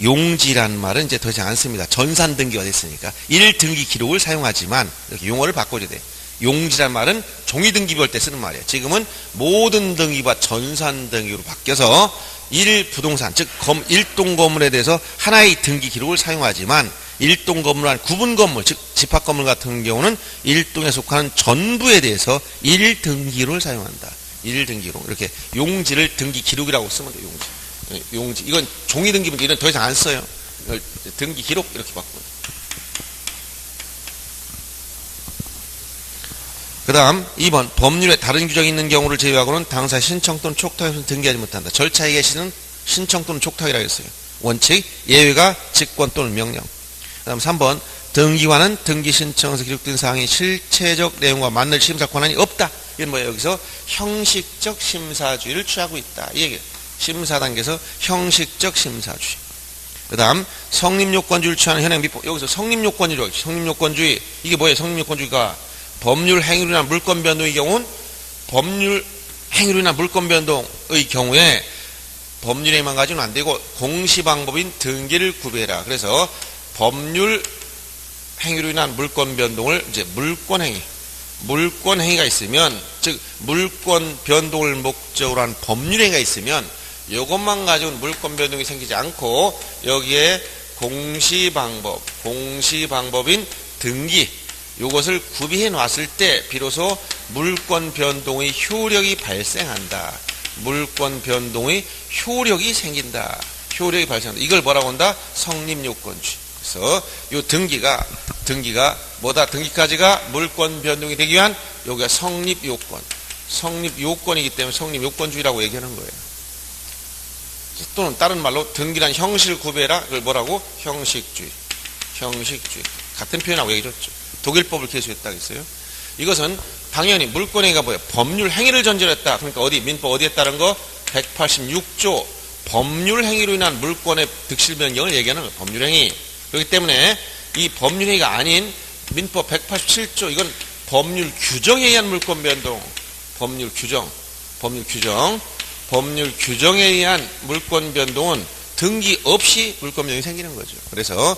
용지란 말은 이제 더 이상 안 씁니다. 전산 등기가 됐으니까. 1등기 기록을 사용하지만 이렇게 용어를 바꿔줘야 돼. 용지란 말은 종이 등기부 할 때 쓰는 말이에요. 지금은 모든 등기부가 전산 등기로 바뀌어서 1부동산, 즉 일동 건물에 대해서 하나의 등기 기록을 사용하지만 일동 건물 한 구분 건물, 즉 집합 건물 같은 경우는 일동에 속하는 전부에 대해서 1등기록을 사용한다. 1등기록. 이렇게 용지를 등기 기록이라고 쓰면 돼요. 용지. 이건 종이 등기부 이런 더 이상 안 써요. 등기 기록 이렇게 바꿔요. 그 다음 2번 법률에 다른 규정이 있는 경우를 제외하고는 당사의 신청 또는 촉탁에서 등기하지 못한다. 절차에 계시는 신청 또는 촉탁이라고 했어요. 원칙, 예외가 직권 또는 명령. 그 다음 3번 등기관은 등기 신청에서 기록된 사항이 실체적 내용과 맞는 심사 권한이 없다. 이건 뭐예요? 여기서 형식적 심사주의를 취하고 있다. 이 얘기예요. 심사 단계에서 형식적 심사주의. 그 다음 성립요건주의를 취하는 현행 미법. 여기서 성립요건주의. 성립요건주의. 이게 뭐예요? 성립요건주의가 법률 행위로나 물권 변동의 경우는 법률 행위로나 물권 변동의 경우에 법률 행위만 가지고는 안 되고 공시 방법인 등기를 구비해라. 그래서 법률 행위로 인한 물권 변동을 이제 물권 행위가 있으면, 즉 물권 변동을 목적으로 한 법률 행위가 있으면 이것만 가지고는 물권 변동이 생기지 않고 여기에 공시 방법인 등기 요것을 구비해 놨을 때 비로소 물권 변동의 효력이 발생한다. 물권 변동의 효력이 생긴다. 효력이 발생한다. 이걸 뭐라고 한다? 성립요건주의. 그래서 요 등기가 뭐다? 등기까지가 물권 변동이 되기 위한 여기가 성립요건. 성립요건이기 때문에 성립요건주의라고 얘기하는 거예요. 또는 다른 말로 등기란 형식을 구별해라. 그걸 뭐라고? 형식주의. 같은 표현하고 얘기했죠. 독일법을 개수했다고 했어요. 이것은 당연히 물권행위가 뭐예요? 법률 행위를 전제로 했다. 그러니까 어디 민법 어디에 따른 거? 186조 법률 행위로 인한 물권의 득실 변경을 얘기하는 거예요. 법률 행위. 그렇기 때문에 이 법률 행위가 아닌 민법 187조 이건 법률 규정에 의한 물권 변동. 법률 규정에 의한 물권 변동은 등기 없이 물권 변동이 생기는 거죠. 그래서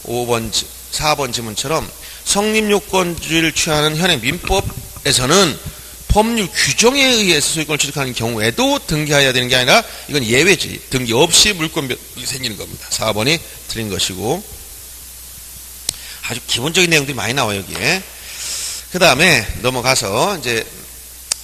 4번 지문처럼 성립요건주의를 취하는 현행 민법에서는 법률 규정에 의해서 소유권을 취득하는 경우에도 등기하여야 되는 게 아니라 이건 예외지. 등기 없이 물권 변동이 생기는 겁니다. 4번이 틀린 것이고 아주 기본적인 내용들이 많이 나와요 여기에. 그 다음에 넘어가서 이제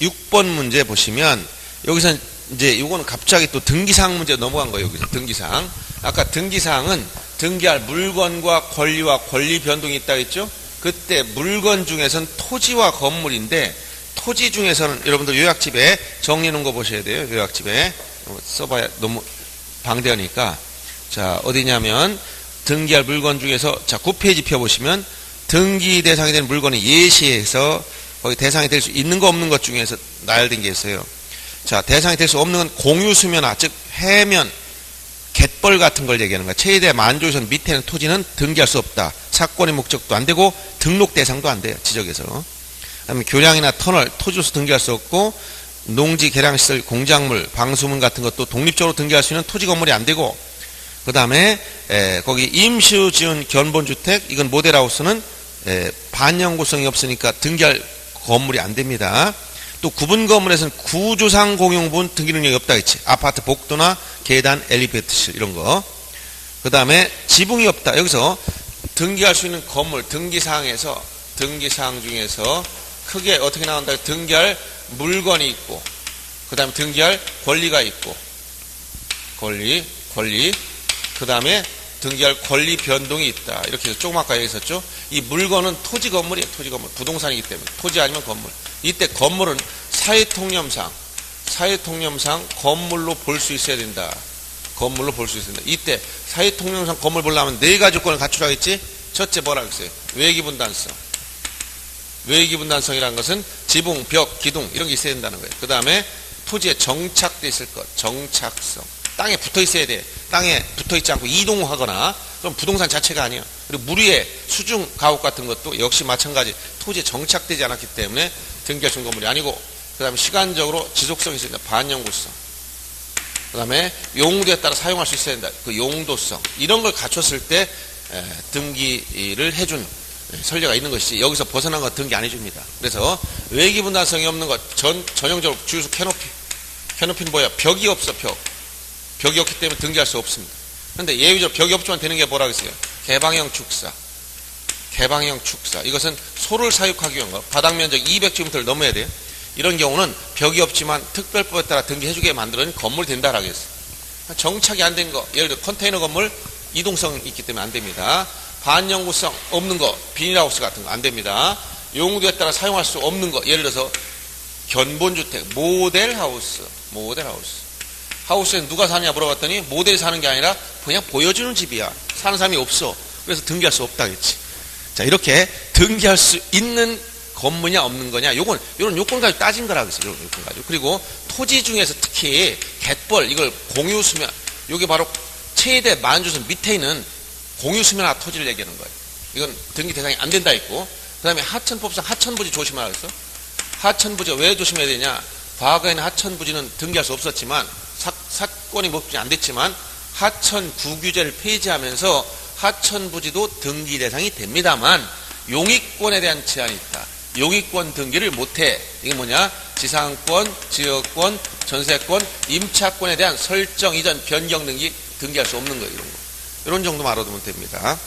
6번 문제 보시면 여기서 이제 이거는 갑자기 또 등기사항 문제 넘어간 거예요. 여기서 등기사항. 아까 등기사항은 등기할 물건과 권리와 권리 변동이 있다고 했죠. 그때 물건 중에서는 토지와 건물인데 토지 중에서는 여러분들 요약집에 정리해 놓은 거 보셔야 돼요. 요약집에 써봐야 너무 방대하니까. 자 어디냐면 등기할 물건 중에서 자 9페이지 펴보시면 등기 대상이 되는 물건을 예시해서 거기 대상이 될 수 있는 거 없는 것 중에서 나열된 게 있어요. 자 대상이 될 수 없는 건 공유수면화 즉 해면 갯벌 같은 걸 얘기하는 거야. 최대 만조선 밑에는 토지는 등기할 수 없다. 사건의 목적도 안 되고 등록 대상도 안 돼요. 지적에서. 그다음에 교량이나 터널, 토지로서 등기할 수 없고 농지, 계량시설, 공작물, 방수문 같은 것도 독립적으로 등기할 수 있는 토지 건물이 안 되고 그 다음에 거기 임시로 지은 견본주택 이건 모델하우스는 반영구성이 없으니까 등기할 건물이 안 됩니다. 또 구분 건물에서는 구조상 공용분 등기 능력이 없다 했지. 아파트 복도나 계단, 엘리베이터실 이런 거. 그 다음에 지붕이 없다. 여기서 등기할 수 있는 건물 등기사항 중에서 크게 어떻게 나온다? 등기할 물건이 있고 그 다음에 등기할 권리가 있고 권리 그 다음에 등기할 권리 변동이 있다. 이렇게 해서 조금 아까 얘기했었죠. 이 물건은 토지 건물이에요. 토지 건물. 부동산이기 때문에. 토지 아니면 건물. 이때 건물은 사회통념상 건물로 볼 수 있어야 된다. 건물로 볼 수 있어야 된다. 이때 사회통념상 건물 보려면 네 가지 조건을 갖추라고 했지. 첫째 뭐라고 했어요? 외기분단성. 외기분단성이라는 것은 지붕, 벽, 기둥 이런 게 있어야 된다는 거예요. 그 다음에 토지에 정착돼 있을 것. 정착성. 땅에 붙어 있어야 돼. 땅에 붙어 있지 않고 이동하거나 그럼 부동산 자체가 아니에요. 그리고 물 위에 수중 가옥 같은 것도 역시 마찬가지 토지에 정착되지 않았기 때문에 등기할 수 있는 건물이 아니고 그 다음에 시간적으로 지속성이 있어야 된다. 반영구성. 그 다음에 용도에 따라 사용할 수 있어야 된다. 그 용도성. 이런 걸 갖췄을 때 등기를 해준 선례가 있는 것이지 여기서 벗어난 거 등기 안 해줍니다. 그래서 외기분단성이 없는 것 전형적으로 주유소 캐노피는 뭐야? 벽이 없어. 벽이 없기 때문에 등기할 수 없습니다. 그런데 예외적으로 벽이 없지만 되는 게 뭐라고 했어요? 개방형 축사. 이것은 소를 사육하기 위한 거. 바닥 면적 200제곱미터를 넘어야 돼요. 이런 경우는 벽이 없지만 특별법에 따라 등기해주게 만들어진 건물이 된다라고 했어요. 정착이 안 된 거. 예를 들어 컨테이너 건물 이동성 있기 때문에 안 됩니다. 반영구성 없는 거. 비닐하우스 같은 거 안 됩니다. 용도에 따라 사용할 수 없는 거. 예를 들어서 견본주택, 모델하우스. 하우스에 누가 사느냐 물어봤더니 모델이 사는 게 아니라 그냥 보여주는 집이야. 사는 사람이 없어. 그래서 등기할 수 없다겠지. 자, 이렇게 등기할 수 있는 건물이냐 없는 거냐. 이런 요건 가지고 따진 거라고 했어요. 이런 요건 가지고. 그리고 토지 중에서 특히 갯벌 이걸 공유수면 이게 바로 최대 만주선 밑에 있는 공유수면화 토지를 얘기하는 거예요. 이건 등기 대상이 안 된다 했고 그 다음에 하천법상 하천부지 조심하라 그랬어. 하천부지가 왜 조심해야 되냐. 과거에는 하천부지는 등기할 수 없었지만 사건이 목적이 안 됐지만 하천구규제를 폐지하면서 하천부지도 등기 대상이 됩니다만 용익권에 대한 제한이 있다. 용익권 등기를 못해. 이게 뭐냐? 지상권, 지역권, 전세권, 임차권에 대한 설정 이전 변경 등기 등기할 수 없는 거예요. 이런 정도만 알아두면 됩니다.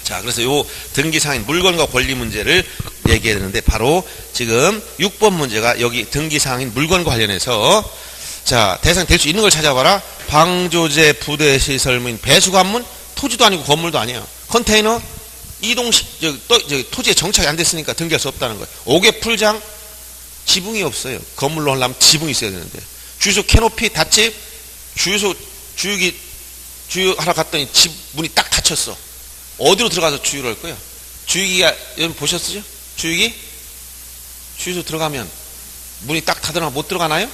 자, 그래서 요 등기상인 물건과 권리 문제를 얘기해야 되는데, 바로 지금 6번 문제가 여기 등기상인 물건과 관련해서, 자, 대상 될 수 있는 걸 찾아봐라. 방조제 부대 시설물 배수관문, 토지도 아니고 건물도 아니에요. 컨테이너, 이동식, 토지에 정착이 안 됐으니까 등기할 수 없다는 거예요. 옥외 풀장, 지붕이 없어요. 건물로 하려면 지붕이 있어야 되는데. 주유소 캐노피, 닷집, 주유하러 갔더니 집 문이 딱 닫혔어. 어디로 들어가서 주유를 할 거야? 주유기가, 여러분 보셨어요? 주유기? 주유소 들어가면 문이 딱 닫으면 못 들어가나요?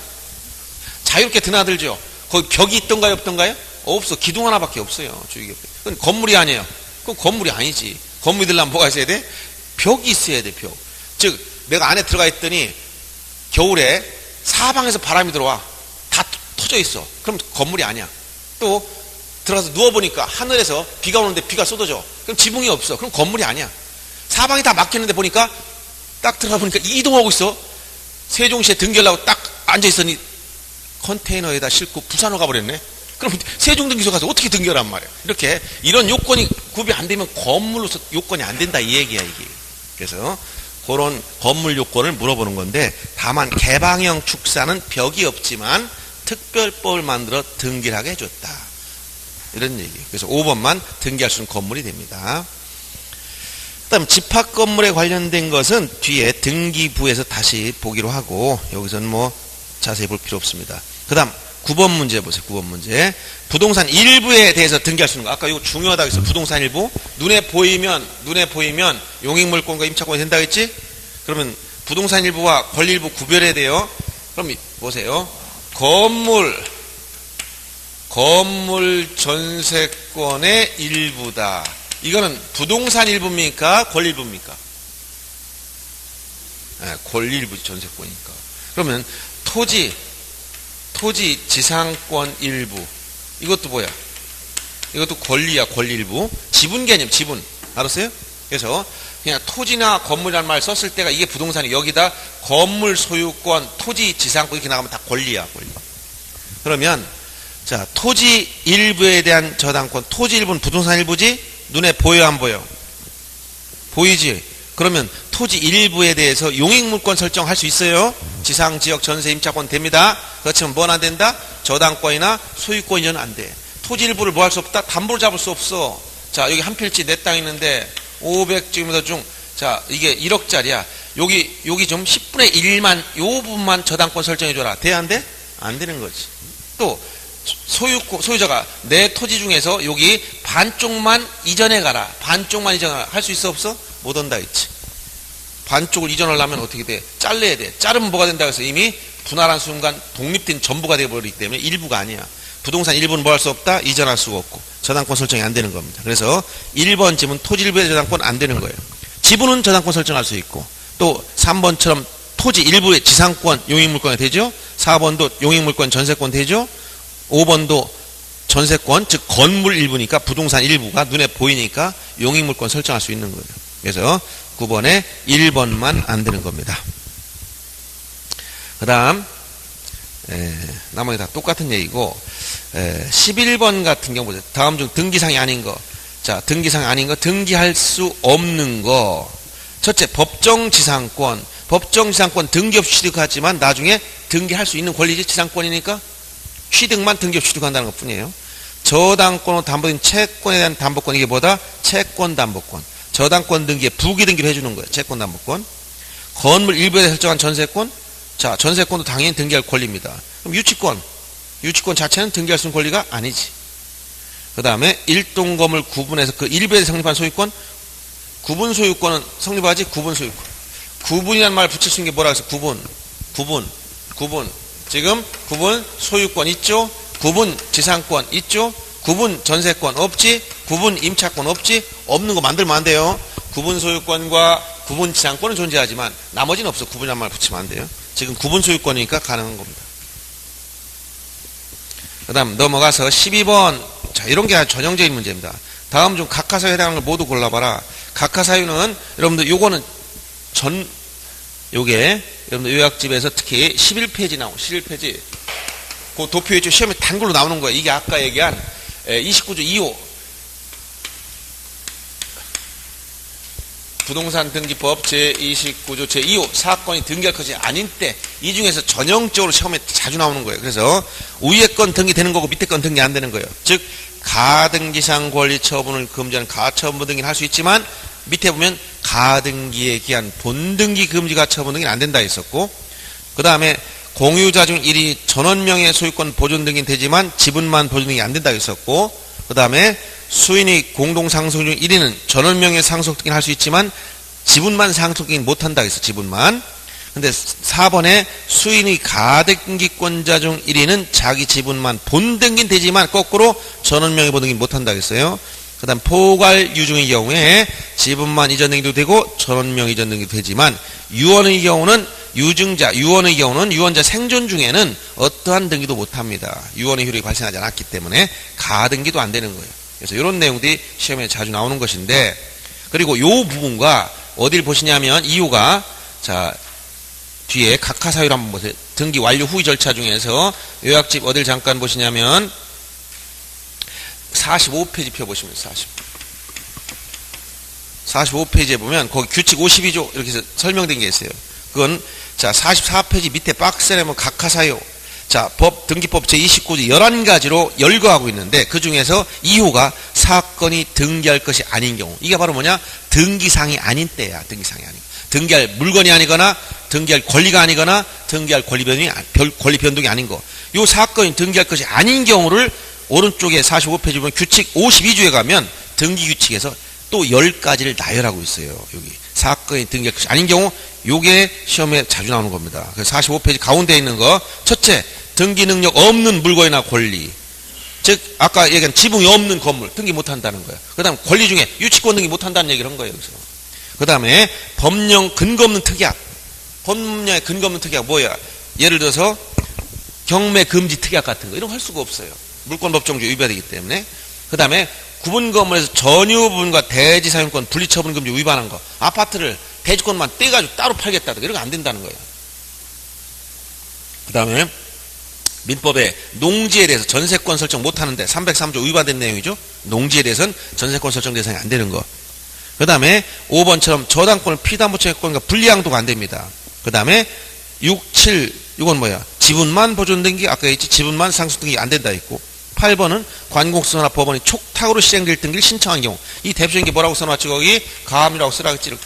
자유롭게 드나들죠? 거기 벽이 있던가요, 없던가요? 없어. 기둥 하나밖에 없어요. 주유기. 그건 건물이 아니에요. 그건 건물이 아니지. 건물이 되려면 뭐가 있어야 돼? 벽이 있어야 돼, 벽. 즉, 내가 안에 들어가 있더니 겨울에 사방에서 바람이 들어와. 다 터져 있어. 그럼 건물이 아니야. 또 들어가서 누워보니까 하늘에서 비가 오는데 비가 쏟아져. 그럼 지붕이 없어. 그럼 건물이 아니야. 사방이 다 막혔는데 보니까 딱 들어가 보니까 이동하고 있어. 세종시에 등기하려고 딱 앉아있으니 컨테이너에다 싣고 부산으로 가버렸네. 그럼 세종등기소 가서 어떻게 등기하란 말이야. 이렇게 이런 요건이 구비 안 되면 건물로서 요건이 안 된다 이 얘기야 이게. 그래서 그런 건물 요건을 물어보는 건데, 다만 개방형 축사는 벽이 없지만 특별법을 만들어 등기를 하게 해줬다. 이런 얘기. 그래서 5번만 등기할 수 있는 건물이 됩니다. 그 다음 집합 건물에 관련된 것은 뒤에 등기부에서 다시 보기로 하고, 여기서는 뭐 자세히 볼 필요 없습니다. 그 다음 9번 문제 보세요. 9번 문제. 부동산 일부에 대해서 등기할 수 있는 거. 아까 이거 중요하다고 했어. 부동산 일부. 눈에 보이면 용익물권과 임차권이 된다고 했지? 그러면 부동산 일부와 권리 일부 구별해야 돼요. 그럼 보세요. 건물 전세권의 일부다. 이거는 부동산 일부입니까? 권리 일부입니까? 네, 권리 일부 전세권이니까. 그러면 토지 지상권 일부. 이것도 뭐야? 이것도 권리야, 권리 일부. 지분 개념, 지분. 알았어요? 그래서 그냥 토지나 건물이라는 말 썼을 때가 이게 부동산이, 여기다 건물 소유권, 토지 지상권 이렇게 나가면 다 권리야, 권리. 그러면 자, 토지 일부에 대한 저당권, 토지 일부는 부동산 일부지? 눈에 보여 안 보여? 보이지? 그러면 토지 일부에 대해서 용익물권 설정할 수 있어요. 지상지역 전세 임차권 됩니다. 그렇지만 뭐는 안 된다? 저당권이나 소유권 이전은 안 돼. 토지 일부를 뭐 할 수 없다? 담보로 잡을 수 없어. 자, 여기 한 필지 내 땅 있는데 500제곱미터 중, 자, 이게 1억짜리야. 여기 좀 10분의 1만, 요 부분만 저당권 설정해줘라. 돼, 안 돼? 안 되는 거지. 또 소유자가 내 토지 중에서 여기 반쪽만 이전해 가라. 반쪽만 이전하라. 할 수 있어 없어? 못 한다 했지. 반쪽을 이전하려면 어떻게 돼? 잘라야 돼. 자르면 뭐가 된다고 해서 이미 분할한 순간 독립된 전부가 되어버리기 때문에 일부가 아니야. 부동산 일부는 뭐 할 수 없다? 이전할 수가 없고 저당권 설정이 안 되는 겁니다. 그래서 1번 집은 토지 일부의 저당권 안 되는 거예요. 지분은 저당권 설정할 수 있고, 또 3번처럼 토지 일부의 지상권, 용익물권이 되죠. 4번도 용익물권 전세권 되죠. 5번도 전세권, 즉 건물 일부니까 부동산 일부가 눈에 보이니까 용익물권 설정할 수 있는 거예요. 그래서 9번에 1번만 안 되는 겁니다. 그 다음 나머지 다 똑같은 얘기고, 11번 같은 경우 보세요. 다음 중 등기상이 아닌 거. 자, 등기상이 아닌 거, 등기할 수 없는 거. 첫째, 법정지상권. 법정지상권 등기 없이 취득하지만 나중에 등기할 수 있는 권리지. 지상권이니까 취득만 등기 없이 취득한다는 것 뿐이에요. 저당권으로 담보된 채권에 대한 담보권. 이게 뭐다? 채권담보권. 저당권 등기에 부기 등기를 해주는 거예요. 채권담보권. 건물 일부에 설정한 전세권. 자, 전세권도 당연히 등기할 권리입니다. 그럼 유치권 자체는 등기할 수 있는 권리가 아니지. 그 다음에 일동건물 구분해서 그 일부에 성립한 소유권. 구분 소유권은 성립하지. 구분 소유권. 구분이라는 말을 붙일 수 있는 게 뭐라고 해서 구분. 지금 구분 소유권 있죠. 구분 지상권 있죠. 구분 전세권 없지. 구분 임차권 없지. 없는 거 만들면 안 돼요. 구분 소유권과 구분 지상권은 존재하지만 나머지는 없어. 구분이라는 말 붙이면 안 돼요. 지금 구분 소유권이니까 가능한 겁니다. 그 다음 넘어가서 12번. 자, 이런 게 아주 전형적인 문제입니다. 다음 중 각하사유에 해당하는 걸 모두 골라봐라. 각하사유는 여러분들 요거는 요게 여러분들 요약집에서 특히 11페이지 나오고 11페이지 그 도표에 있죠. 시험에 단골로 나오는 거예요. 이게 아까 얘기한 29조 2호 부동산 등기법 제29조 제2호 사건이 등기할 것이 아닌 때 이 중에서 전형적으로 시험에 자주 나오는 거예요. 그래서 위에 건 등기되는 거고 밑에 건 등기 안 되는 거예요. 즉 가등기상 권리 처분을 금지하는 가처분 등기는 할 수 있지만 밑에 보면 가등기에 기한 본등기 금지 가처분 등기는 안 된다 했었고, 그 다음에 공유자 중 1이 전원명의 소유권 보존 등기는 되지만 지분만 보존 등기 안 된다 했었고, 그 다음에 수인이 공동상속 중 1위는 전원명의 상속 등기는 할 수 있지만 지분만 상속 등기는 못한다 했어. 지분만. 근데 4번에 수인이 가등기권자 중 1위는 자기 지분만 본등기는 되지만 거꾸로 전원명의 본등기는 못한다 했어요. 그 다음 포괄 유증의 경우에 지분만 이전 등기도 되고 전원명 이전 등기도 되지만 유언의 경우는 유언의 경우는 유언자 생존 중에는 어떠한 등기도 못합니다. 유언의 효력이 발생하지 않았기 때문에 가등기도 안 되는 거예요. 그래서 이런 내용들이 시험에 자주 나오는 것인데, 그리고 이 부분과 어디를 보시냐면 이유가, 자 뒤에 각하사유를 한번 보세요. 등기 완료 후의 절차 중에서 요약집 어딜 잠깐 보시냐면 45페이지 펴보시면 45페이지에 보면 거기 규칙 52조 이렇게 해서 설명된 게 있어요. 그건 자 44페이지 밑에 박스에 보면 각하사유, 자 등기법 제29조 11가지로 열거하고 있는데 그 중에서 2호가 사건이 등기할 것이 아닌 경우, 이게 바로 뭐냐, 등기상이 아닌 때야. 등기상이 아닌, 등기할 물건이 아니거나 등기할 권리가 아니거나 등기할 권리 변동이 아닌 거, 요 사건이 등기할 것이 아닌 경우를 오른쪽에 45페이지 보면 규칙 52조에 가면 등기 규칙에서 또 10가지를 나열하고 있어요. 여기 사건이 등기할 것이 아닌 경우, 요게 시험에 자주 나오는 겁니다. 그래서 45페이지 가운데 있는 거, 첫째, 등기 능력 없는 물건이나 권리, 즉 아까 얘기한 지붕이 없는 건물 등기 못한다는 거예요. 그 다음 권리 중에 유치권 등기 못한다는 얘기를 한 거예요. 여기서. 그 다음에 법령 근거 없는 특약, 법령의 근거 없는 특약 뭐야? 예를 들어서 경매 금지 특약 같은 거, 이런 거 할 수가 없어요. 물권법정주 위반이기 때문에. 그 다음에 구분 건물에서 전유 부분과 대지 사용권 분리 처분 금지 위반한 거, 아파트를 대지권만 떼가지고 따로 팔겠다든가 이런 거 안 된다는 거예요. 그 다음에 민법에 농지에 대해서 전세권 설정 못하는데 303조 위반된 내용이죠. 농지에 대해서는 전세권 설정 대상이 안 되는 거. 그 다음에 5번처럼 저당권을 피담보채권과 분리양도가 안 됩니다. 그 다음에 6, 7 이건 뭐야? 지분만 보존 등기, 아까 했지 지분만 상속 등기 안 된다 했고, 8번은 관공서나 법원이 촉탁으로 시행될 등기를 신청한 경우, 이 대표적인 게 뭐라고 써놨지? 거기 가압류라고 쓰라겠지.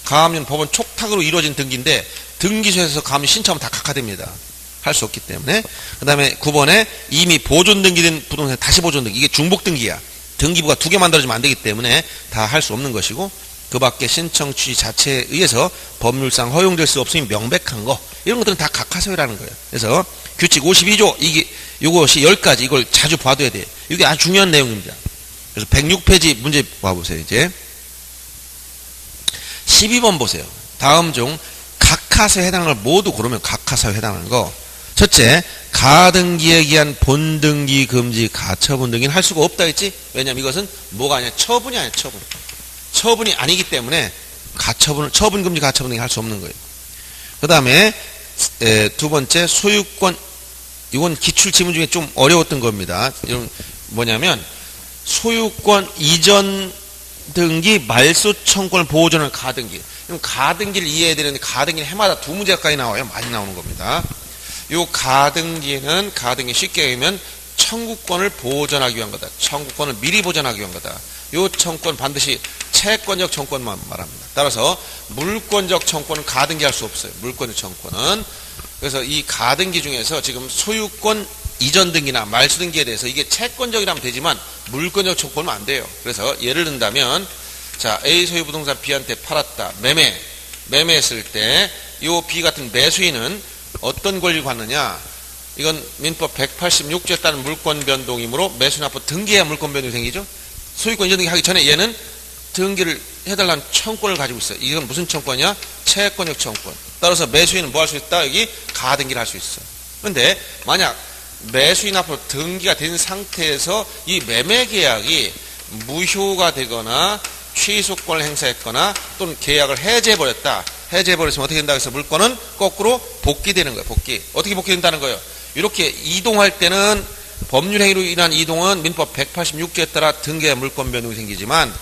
가압류는 법원 촉탁으로 이루어진 등기인데 등기소에서 가압류 신청하면 다 각하됩니다. 할 수 없기 때문에. 그 다음에 9번에 이미 보존 등기된 부동산 다시 보존 등기, 이게 중복 등기야. 등기부가 2개 만들어지면 안 되기 때문에 다 할 수 없는 것이고, 그 밖에 신청 취지 자체에 의해서 법률상 허용될 수 없으니 명백한 거, 이런 것들은 다 각하사유라는 거예요. 그래서 규칙 52조, 이것이 10가지, 이걸 자주 봐둬야 돼요. 이게 아주 중요한 내용입니다. 그래서 106페이지 문제 봐보세요. 이제 12번 보세요. 다음 중 각하사유에 해당하는 걸 모두 고르면 각하사유에 해당하는 거. 첫째, 가등기에 기한 본등기 금지 가처분 등기는 할 수가 없다 했지? 왜냐면 이것은 뭐가 아니야? 처분이 아니야. 처분이 아니기 때문에 처분 금지 가처분 등기 할 수 없는 거예요. 그 다음에 두 번째, 소유권, 이건 기출 지문 중에 좀 어려웠던 겁니다. 이건 뭐냐면 소유권 이전 등기 말소 청구권을 보호전을 가등기. 그럼 가등기를 이해해야 되는데 가등기는 해마다 2문제까지 나와요. 많이 나오는 겁니다. 요 가등기는 쉽게 얘기하면 청구권을 보전하기 위한 거다. 청구권을 미리 보전하기 위한 거다. 요 청구권 반드시 채권적 청구권만 말합니다. 따라서 물권적 청구권은 가등기할 수 없어요. 물권적 청구권은. 그래서 이 가등기 중에서 지금 소유권 이전 등기나 말소 등기에 대해서 이게 채권적이라면 되지만 물권적 청구권은 안 돼요. 그래서 예를 든다면, 자 A 소유 부동산 B한테 팔았다. 매매했을 때 요 B 같은 매수인은 어떤 권리를 받느냐? 이건 민법 186조에 따른 물권 변동이므로 매수인 앞으로 등기해야 물권 변동이 생기죠. 소유권 이전 등기 하기 전에 얘는 등기를 해달라는 청구권을 가지고 있어요. 이건 무슨 청구권이야? 채권적 청구권. 따라서 매수인은 뭐 할 수 있다? 여기 가등기를 할 수 있어. 그런데 만약 매수인 앞으로 등기가 된 상태에서 이 매매 계약이 무효가 되거나 취소권을 행사했거나 또는 계약을 해제해버렸다. 해제해버렸으면 어떻게 된다? 그래서 물권은 거꾸로 복귀되는 거예요. 어떻게 복귀된다는 거예요? 이렇게 이동할 때는 법률행위로 인한 이동은 민법 186조에 따라 등기의 물권 변동이 생기지만,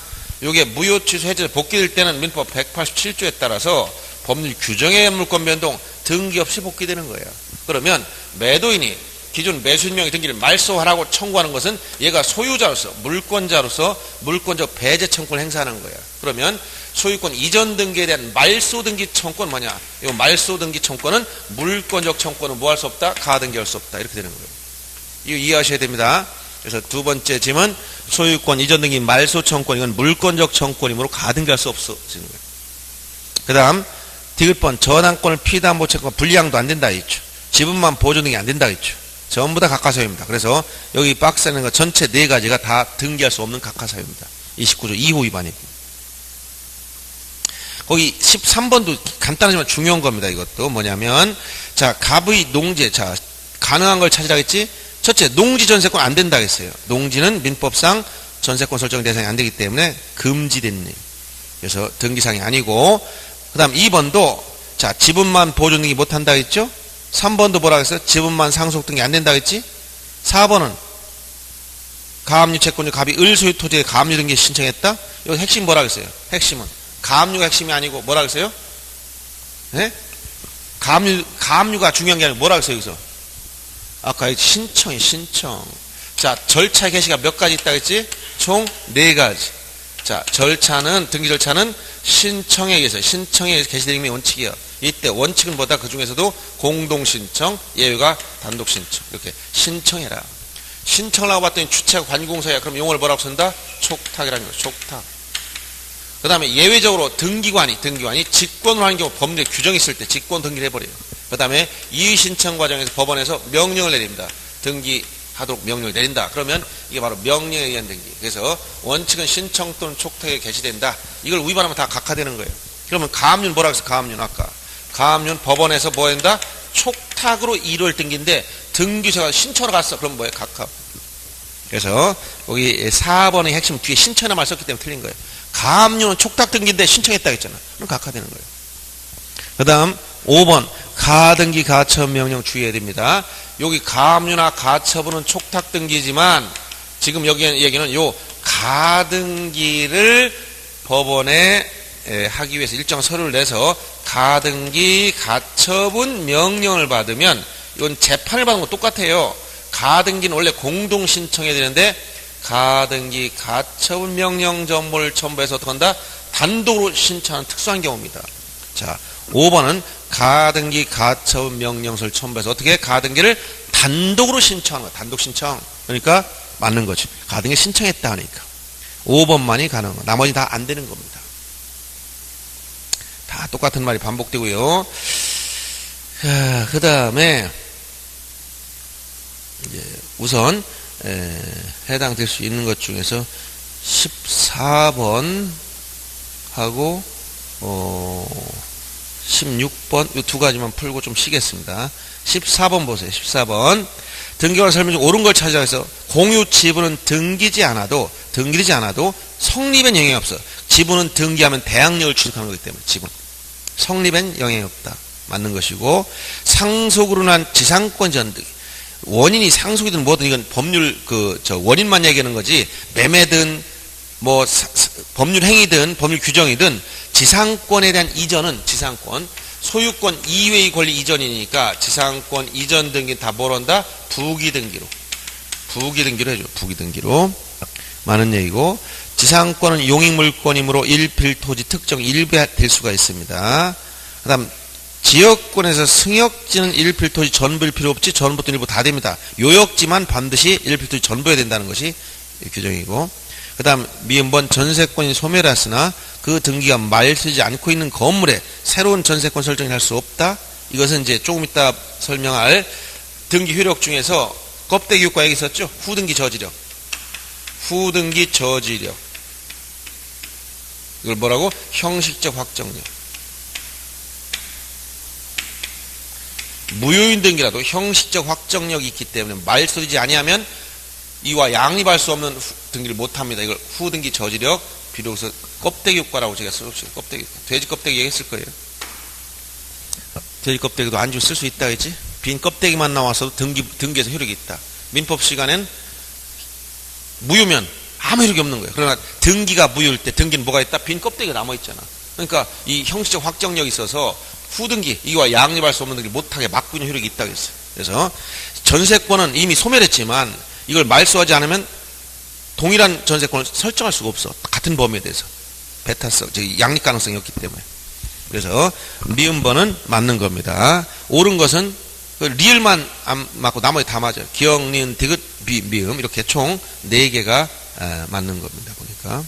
요게 무효 취소 해제 복귀될 때는 민법 187조에 따라서 법률 규정에 의한 물권 변동 등기 없이 복귀되는 거예요. 그러면 매도인이 기존 매수인명의 등기를 말소하라고 청구하는 것은 얘가 소유자로서 물권자로서 물권적 배제 청구를 행사하는 거예요. 그러면 소유권 이전 등기에 대한 말소 등기 청구는 뭐냐? 이 말소 등기 청구는 물권적 청구는 뭐 할 수 없다? 가등기할 수 없다. 이렇게 되는 거예요. 이거 이해하셔야 됩니다. 그래서 두 번째 짐은 소유권 이전 등기 말소 청구권, 이건 물권적 청구권이므로 가등기할 수 없어지는 거예요. 그 다음 디귿번 전환권을 피담보 채권 분리양도 안 된다 했죠. 지분만 보존 등이 안 된다 했죠. 전부 다 각하사유입니다. 그래서 여기 박스에 있는 거 전체 네 가지가 다 등기할 수 없는 각하사유입니다. 29조 2호 위반이고. 거기 13번도 간단하지만 중요한 겁니다. 이것도 뭐냐면, 자, 갑의 농지, 자, 가능한 걸 찾으라 했지? 첫째, 농지 전세권 안 된다 했어요. 농지는 민법상 전세권 설정 대상이 안 되기 때문에 금지된 일. 그래서 등기상이 아니고, 그 다음 2번도, 자, 지분만 보존 등기 못 한다 했죠? 3번도 뭐라 했어요? 지분만 상속 등기 안 된다 했지? 4번은 가압류 채권 중 갑이 을소유 토지에 가압류 등기 신청했다? 여기 핵심 뭐라 했어요? 핵심은 가압류가 핵심이 아니고 뭐라 했어요? 네? 가압류가 중요한 게 아니고 뭐라 했어요? 여기서 아까 신청. 자, 절차 개시가 몇 가지 있다 했지? 총 4가지. 자, 등기 절차는 신청에 의해서 개시되는 게 원칙이에요. 이때 원칙은 뭐다? 그 중에서도 공동신청, 예외가 단독신청. 이렇게 신청해라. 신청을 하고 봤더니 주체가 관공서야. 그럼 용어를 뭐라고 쓴다? 촉탁이라는 거예요. 촉탁. 그 다음에 예외적으로 등기관이 직권을 하는 경우 법률에 규정이 있을 때 직권 등기를 해버려요. 그 다음에 이의신청 과정에서 법원에서 명령을 내립니다. 등기하도록 명령을 내린다. 그러면 이게 바로 명령에 의한 등기. 그래서 원칙은 신청 또는 촉탁에 개시된다. 이걸 위반하면 다 각하되는 거예요. 그러면 가압류는 뭐라고 했어? 가압류는 아까. 가압류는 법원에서 뭐 한다? 촉탁으로 이룰 등기인데 등기소가 신청을 갔어. 그럼 뭐예요? 각하. 그래서 여기 4번의 핵심 뒤에 신청이라는 말 썼기 때문에 틀린 거예요. 가압류는 촉탁 등기인데 신청했다 했잖아. 그럼 각하되는 거예요. 그 다음 5번 가등기 가처분 명령 주의해야 됩니다. 여기 가압류나 가처분은 촉탁 등기지만 지금 여기 얘기는 요 가등기를 법원에 하기 위해서 일정 서류를 내서 가등기 가처분 명령을 받으면 이건 재판을 받는 거 똑같아요. 가등기는 원래 공동 신청해야 되는데 가등기 가처분 명령 전보를 첨부해서 어떻게 한다? 단독으로 신청하는 특수한 경우입니다. 자, 5번은 가등기 가처분 명령서를 첨부해서 어떻게 가등기를 단독으로 신청하는 거야. 단독 신청. 그러니까 맞는 거지. 가등기 신청했다 하니까 5번만이 가능한 거. 나머지 다 안 되는 겁니다. 다 똑같은 말이 반복되고요. 그 다음에 우선 해당될 수 있는 것 중에서 14번 하고 16번 이 두 가지만 풀고 좀 쉬겠습니다. 14번 보세요. 14번 등기관 설명 중 옳은 걸 찾으라 해서 공유 지분은 등기되지 않아도 성립엔 영향이 없어. 지분은 등기하면 대항력을 취득하는 거기 때문에 지분 성립엔 영향이 없다. 맞는 것이고 상속으로 난 지상권 전득 원인이 상속이든 뭐든 이건 법률 원인만 얘기하는 거지 매매든 뭐 법률 행위든 법률 규정이든 지상권에 대한 이전은 지상권 소유권 이외의 권리 이전이니까 지상권 이전 등기 다 뭘 한다? 부기등기로 해줘. 부기등기로 많은 얘기고 지상권은 용익물권이므로 일필토지 특정 일부에 될 수가 있습니다. 그 다음 지역권에서 승역지는 일필토지 전부일 필요 없지 전부 또는 일부 다 됩니다. 요역지만 반드시 일필토지 전부해야 된다는 것이 규정이고 그 다음 미음번 전세권이 소멸했으나 그 등기가 말쓰지 않고 있는 건물에 새로운 전세권 설정을 할 수 없다. 이것은 이제 조금 이따 설명할 등기 효력 중에서 껍데기 효과 얘기 있었죠. 후등기 저지력 이걸 뭐라고? 형식적 확정력. 무효인 등기라도 형식적 확정력이 있기 때문에 말소리지 아니하면 이와 양립할 수 없는 등기를 못합니다. 이걸 후등기 저지력 비로소 껍데기 효과라고 제가 써줬어요. 껍데기 돼지 껍데기 얘기했을 거예요. 돼지 껍데기도 안주 쓸 수 있다 했지. 빈 껍데기만 나와서도 등기에서 효력이 있다. 민법 시간엔 무효면 아무 효력이 없는 거예요. 그러나 등기가 무효일 때 등기는 뭐가 있다? 빈 껍데기가 남아있잖아. 그러니까 이 형식적 확정력이 있어서 후등기, 이와 양립할 수 없는 등기 못하게 막고 있는 효력이 있다고 했어요. 그래서 전세권은 이미 소멸했지만 이걸 말소하지 않으면 동일한 전세권을 설정할 수가 없어. 같은 범위에 대해서. 베타성, 양립 가능성이 없기 때문에. 그래서 미음번은 맞는 겁니다. 옳은 것은 그 리을만 안 맞고 나머지 다 맞아요. 기역, 니은, 디귿, 미음 이렇게 총 4개가 맞는 겁니다. 보니까.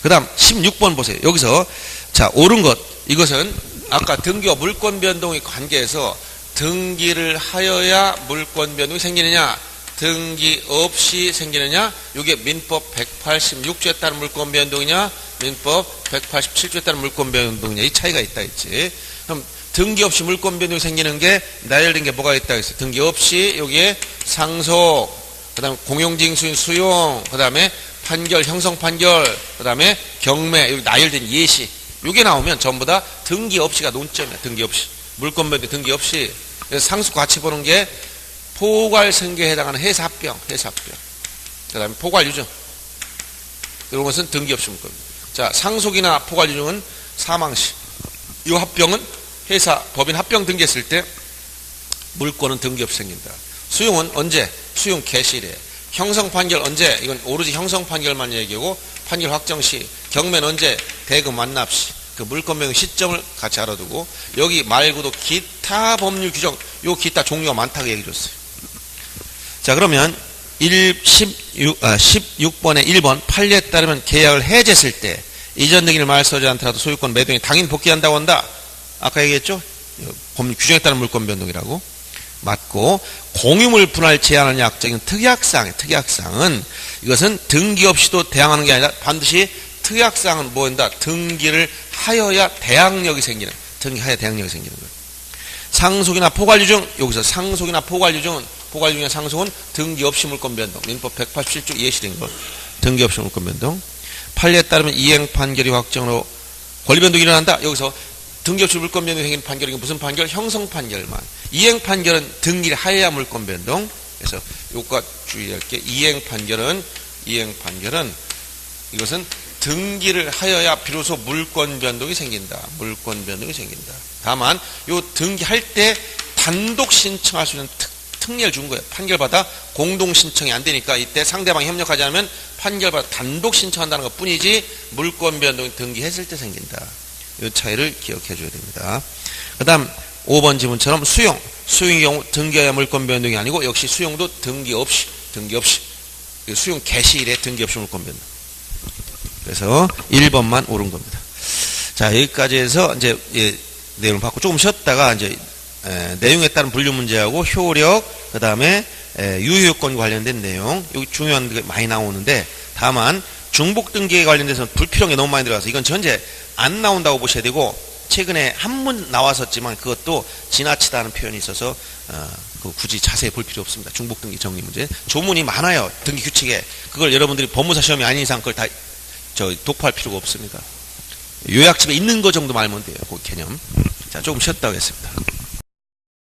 그 다음 16번 보세요. 여기서 자 옳은 것, 이것은 아까 등기와 물권 변동의 관계에서 등기를 하여야 물권 변동이 생기느냐, 등기 없이 생기느냐, 이게 민법 186조에 따른 물권 변동이냐, 민법 187조에 따른 물권 변동이냐, 이 차이가 있다 했지. 그럼 등기 없이 물권 변동이 생기는 게 나열된 게 뭐가 있다 했어요. 등기 없이 여기에 상속, 그 다음에 공용징수인 수용, 그 다음에 판결, 형성 판결, 그 다음에 경매, 여기 나열된 예시, 이게 나오면 전부 다 등기 없이가 논점이야. 등기 없이. 물권 변동 등기 없이. 그래서 상속 같이 보는 게 포괄승계에 해당하는 해사합병. 그 다음에 포괄유증. 이런 것은 등기 없이 물권. 자, 상속이나 포괄유증은 사망시. 이 합병은 회사, 법인 합병 등기했을 때 물권은 등기 없이 생긴다. 수용은 언제? 수용 개시일에. 형성 판결 언제? 이건 오로지 형성 판결만 얘기하고 판결 확정 시. 경매는 언제? 대금 완납 시. 그 물권 변동 시점을 같이 알아두고 여기 말고도 기타 법률 규정, 요 기타 종류가 많다고 얘기해 줬어요. 자, 그러면 16번에 1번 판례에 따르면 계약을 해제했을 때 이전 등기를 말소하지 않더라도 소유권 매도인이 당연히 복귀한다고 한다. 아까 얘기했죠? 법률 규정에 따른 물권 변동이라고. 맞고, 공유물 분할 제한하는 약정인 특약사항은 이것은 등기 없이도 대항하는 게 아니라 반드시 특약사항은 뭐한다? 등기를 하여야 대항력이 생기는, 등기하여 대항력이 생기는 거예요. 상속이나 포괄유증, 여기서 상속이나 포괄유증이나 상속은 등기 없이 물권 변동. 민법 187조 예시된 것. 등기 없이 물권 변동. 판례에 따르면 이행 판결이 확정으로 권리 변동이 일어난다. 여기서 등기 없이 물권 변동이 생기는 판결이 무슨 판결? 형성 판결만. 이행 판결은 등기를 하여야 물권 변동. 그래서 요거 주의할 게 이행 판결은 이것은 등기를 하여야 비로소 물권 변동이 생긴다. 물권 변동이 생긴다. 다만 요 등기할 때 단독 신청할 수 있는 특례를 준 거예요. 판결받아 공동 신청이 안 되니까 이때 상대방이 협력하지 않으면 판결받아 단독 신청한다는 것 뿐이지 물권 변동이 등기했을 때 생긴다. 이 차이를 기억해 줘야 됩니다. 그 다음 5번 지문처럼 수용의 경우 등기해야 물권 변동이 아니고 역시 수용도 등기 없이 수용 개시일에 등기 없이 물권 변동. 그래서 1번만 옳은 겁니다. 자, 여기까지 해서 이제 내용을 받고 조금 쉬었다가 이제 내용에 따른 분류 문제하고 효력, 그 다음에 유효요건과 관련된 내용, 여기 중요한 게 많이 나오는데, 다만 중복 등기에 관련돼서 불필요한 게 너무 많이 들어가서 이건 전체 안 나온다고 보셔야 되고, 최근에 한 번 나왔었지만 그것도 지나치다는 표현이 있어서 굳이 자세히 볼 필요 없습니다. 중복 등기 정리 문제. 조문이 많아요. 등기 규칙에. 그걸 여러분들이 법무사 시험이 아닌 이상 그걸 다 독파할 필요가 없습니다. 요약집에 있는 거 정도 말면 돼요. 그 개념. 자, 조금 쉬었다 하겠습니다.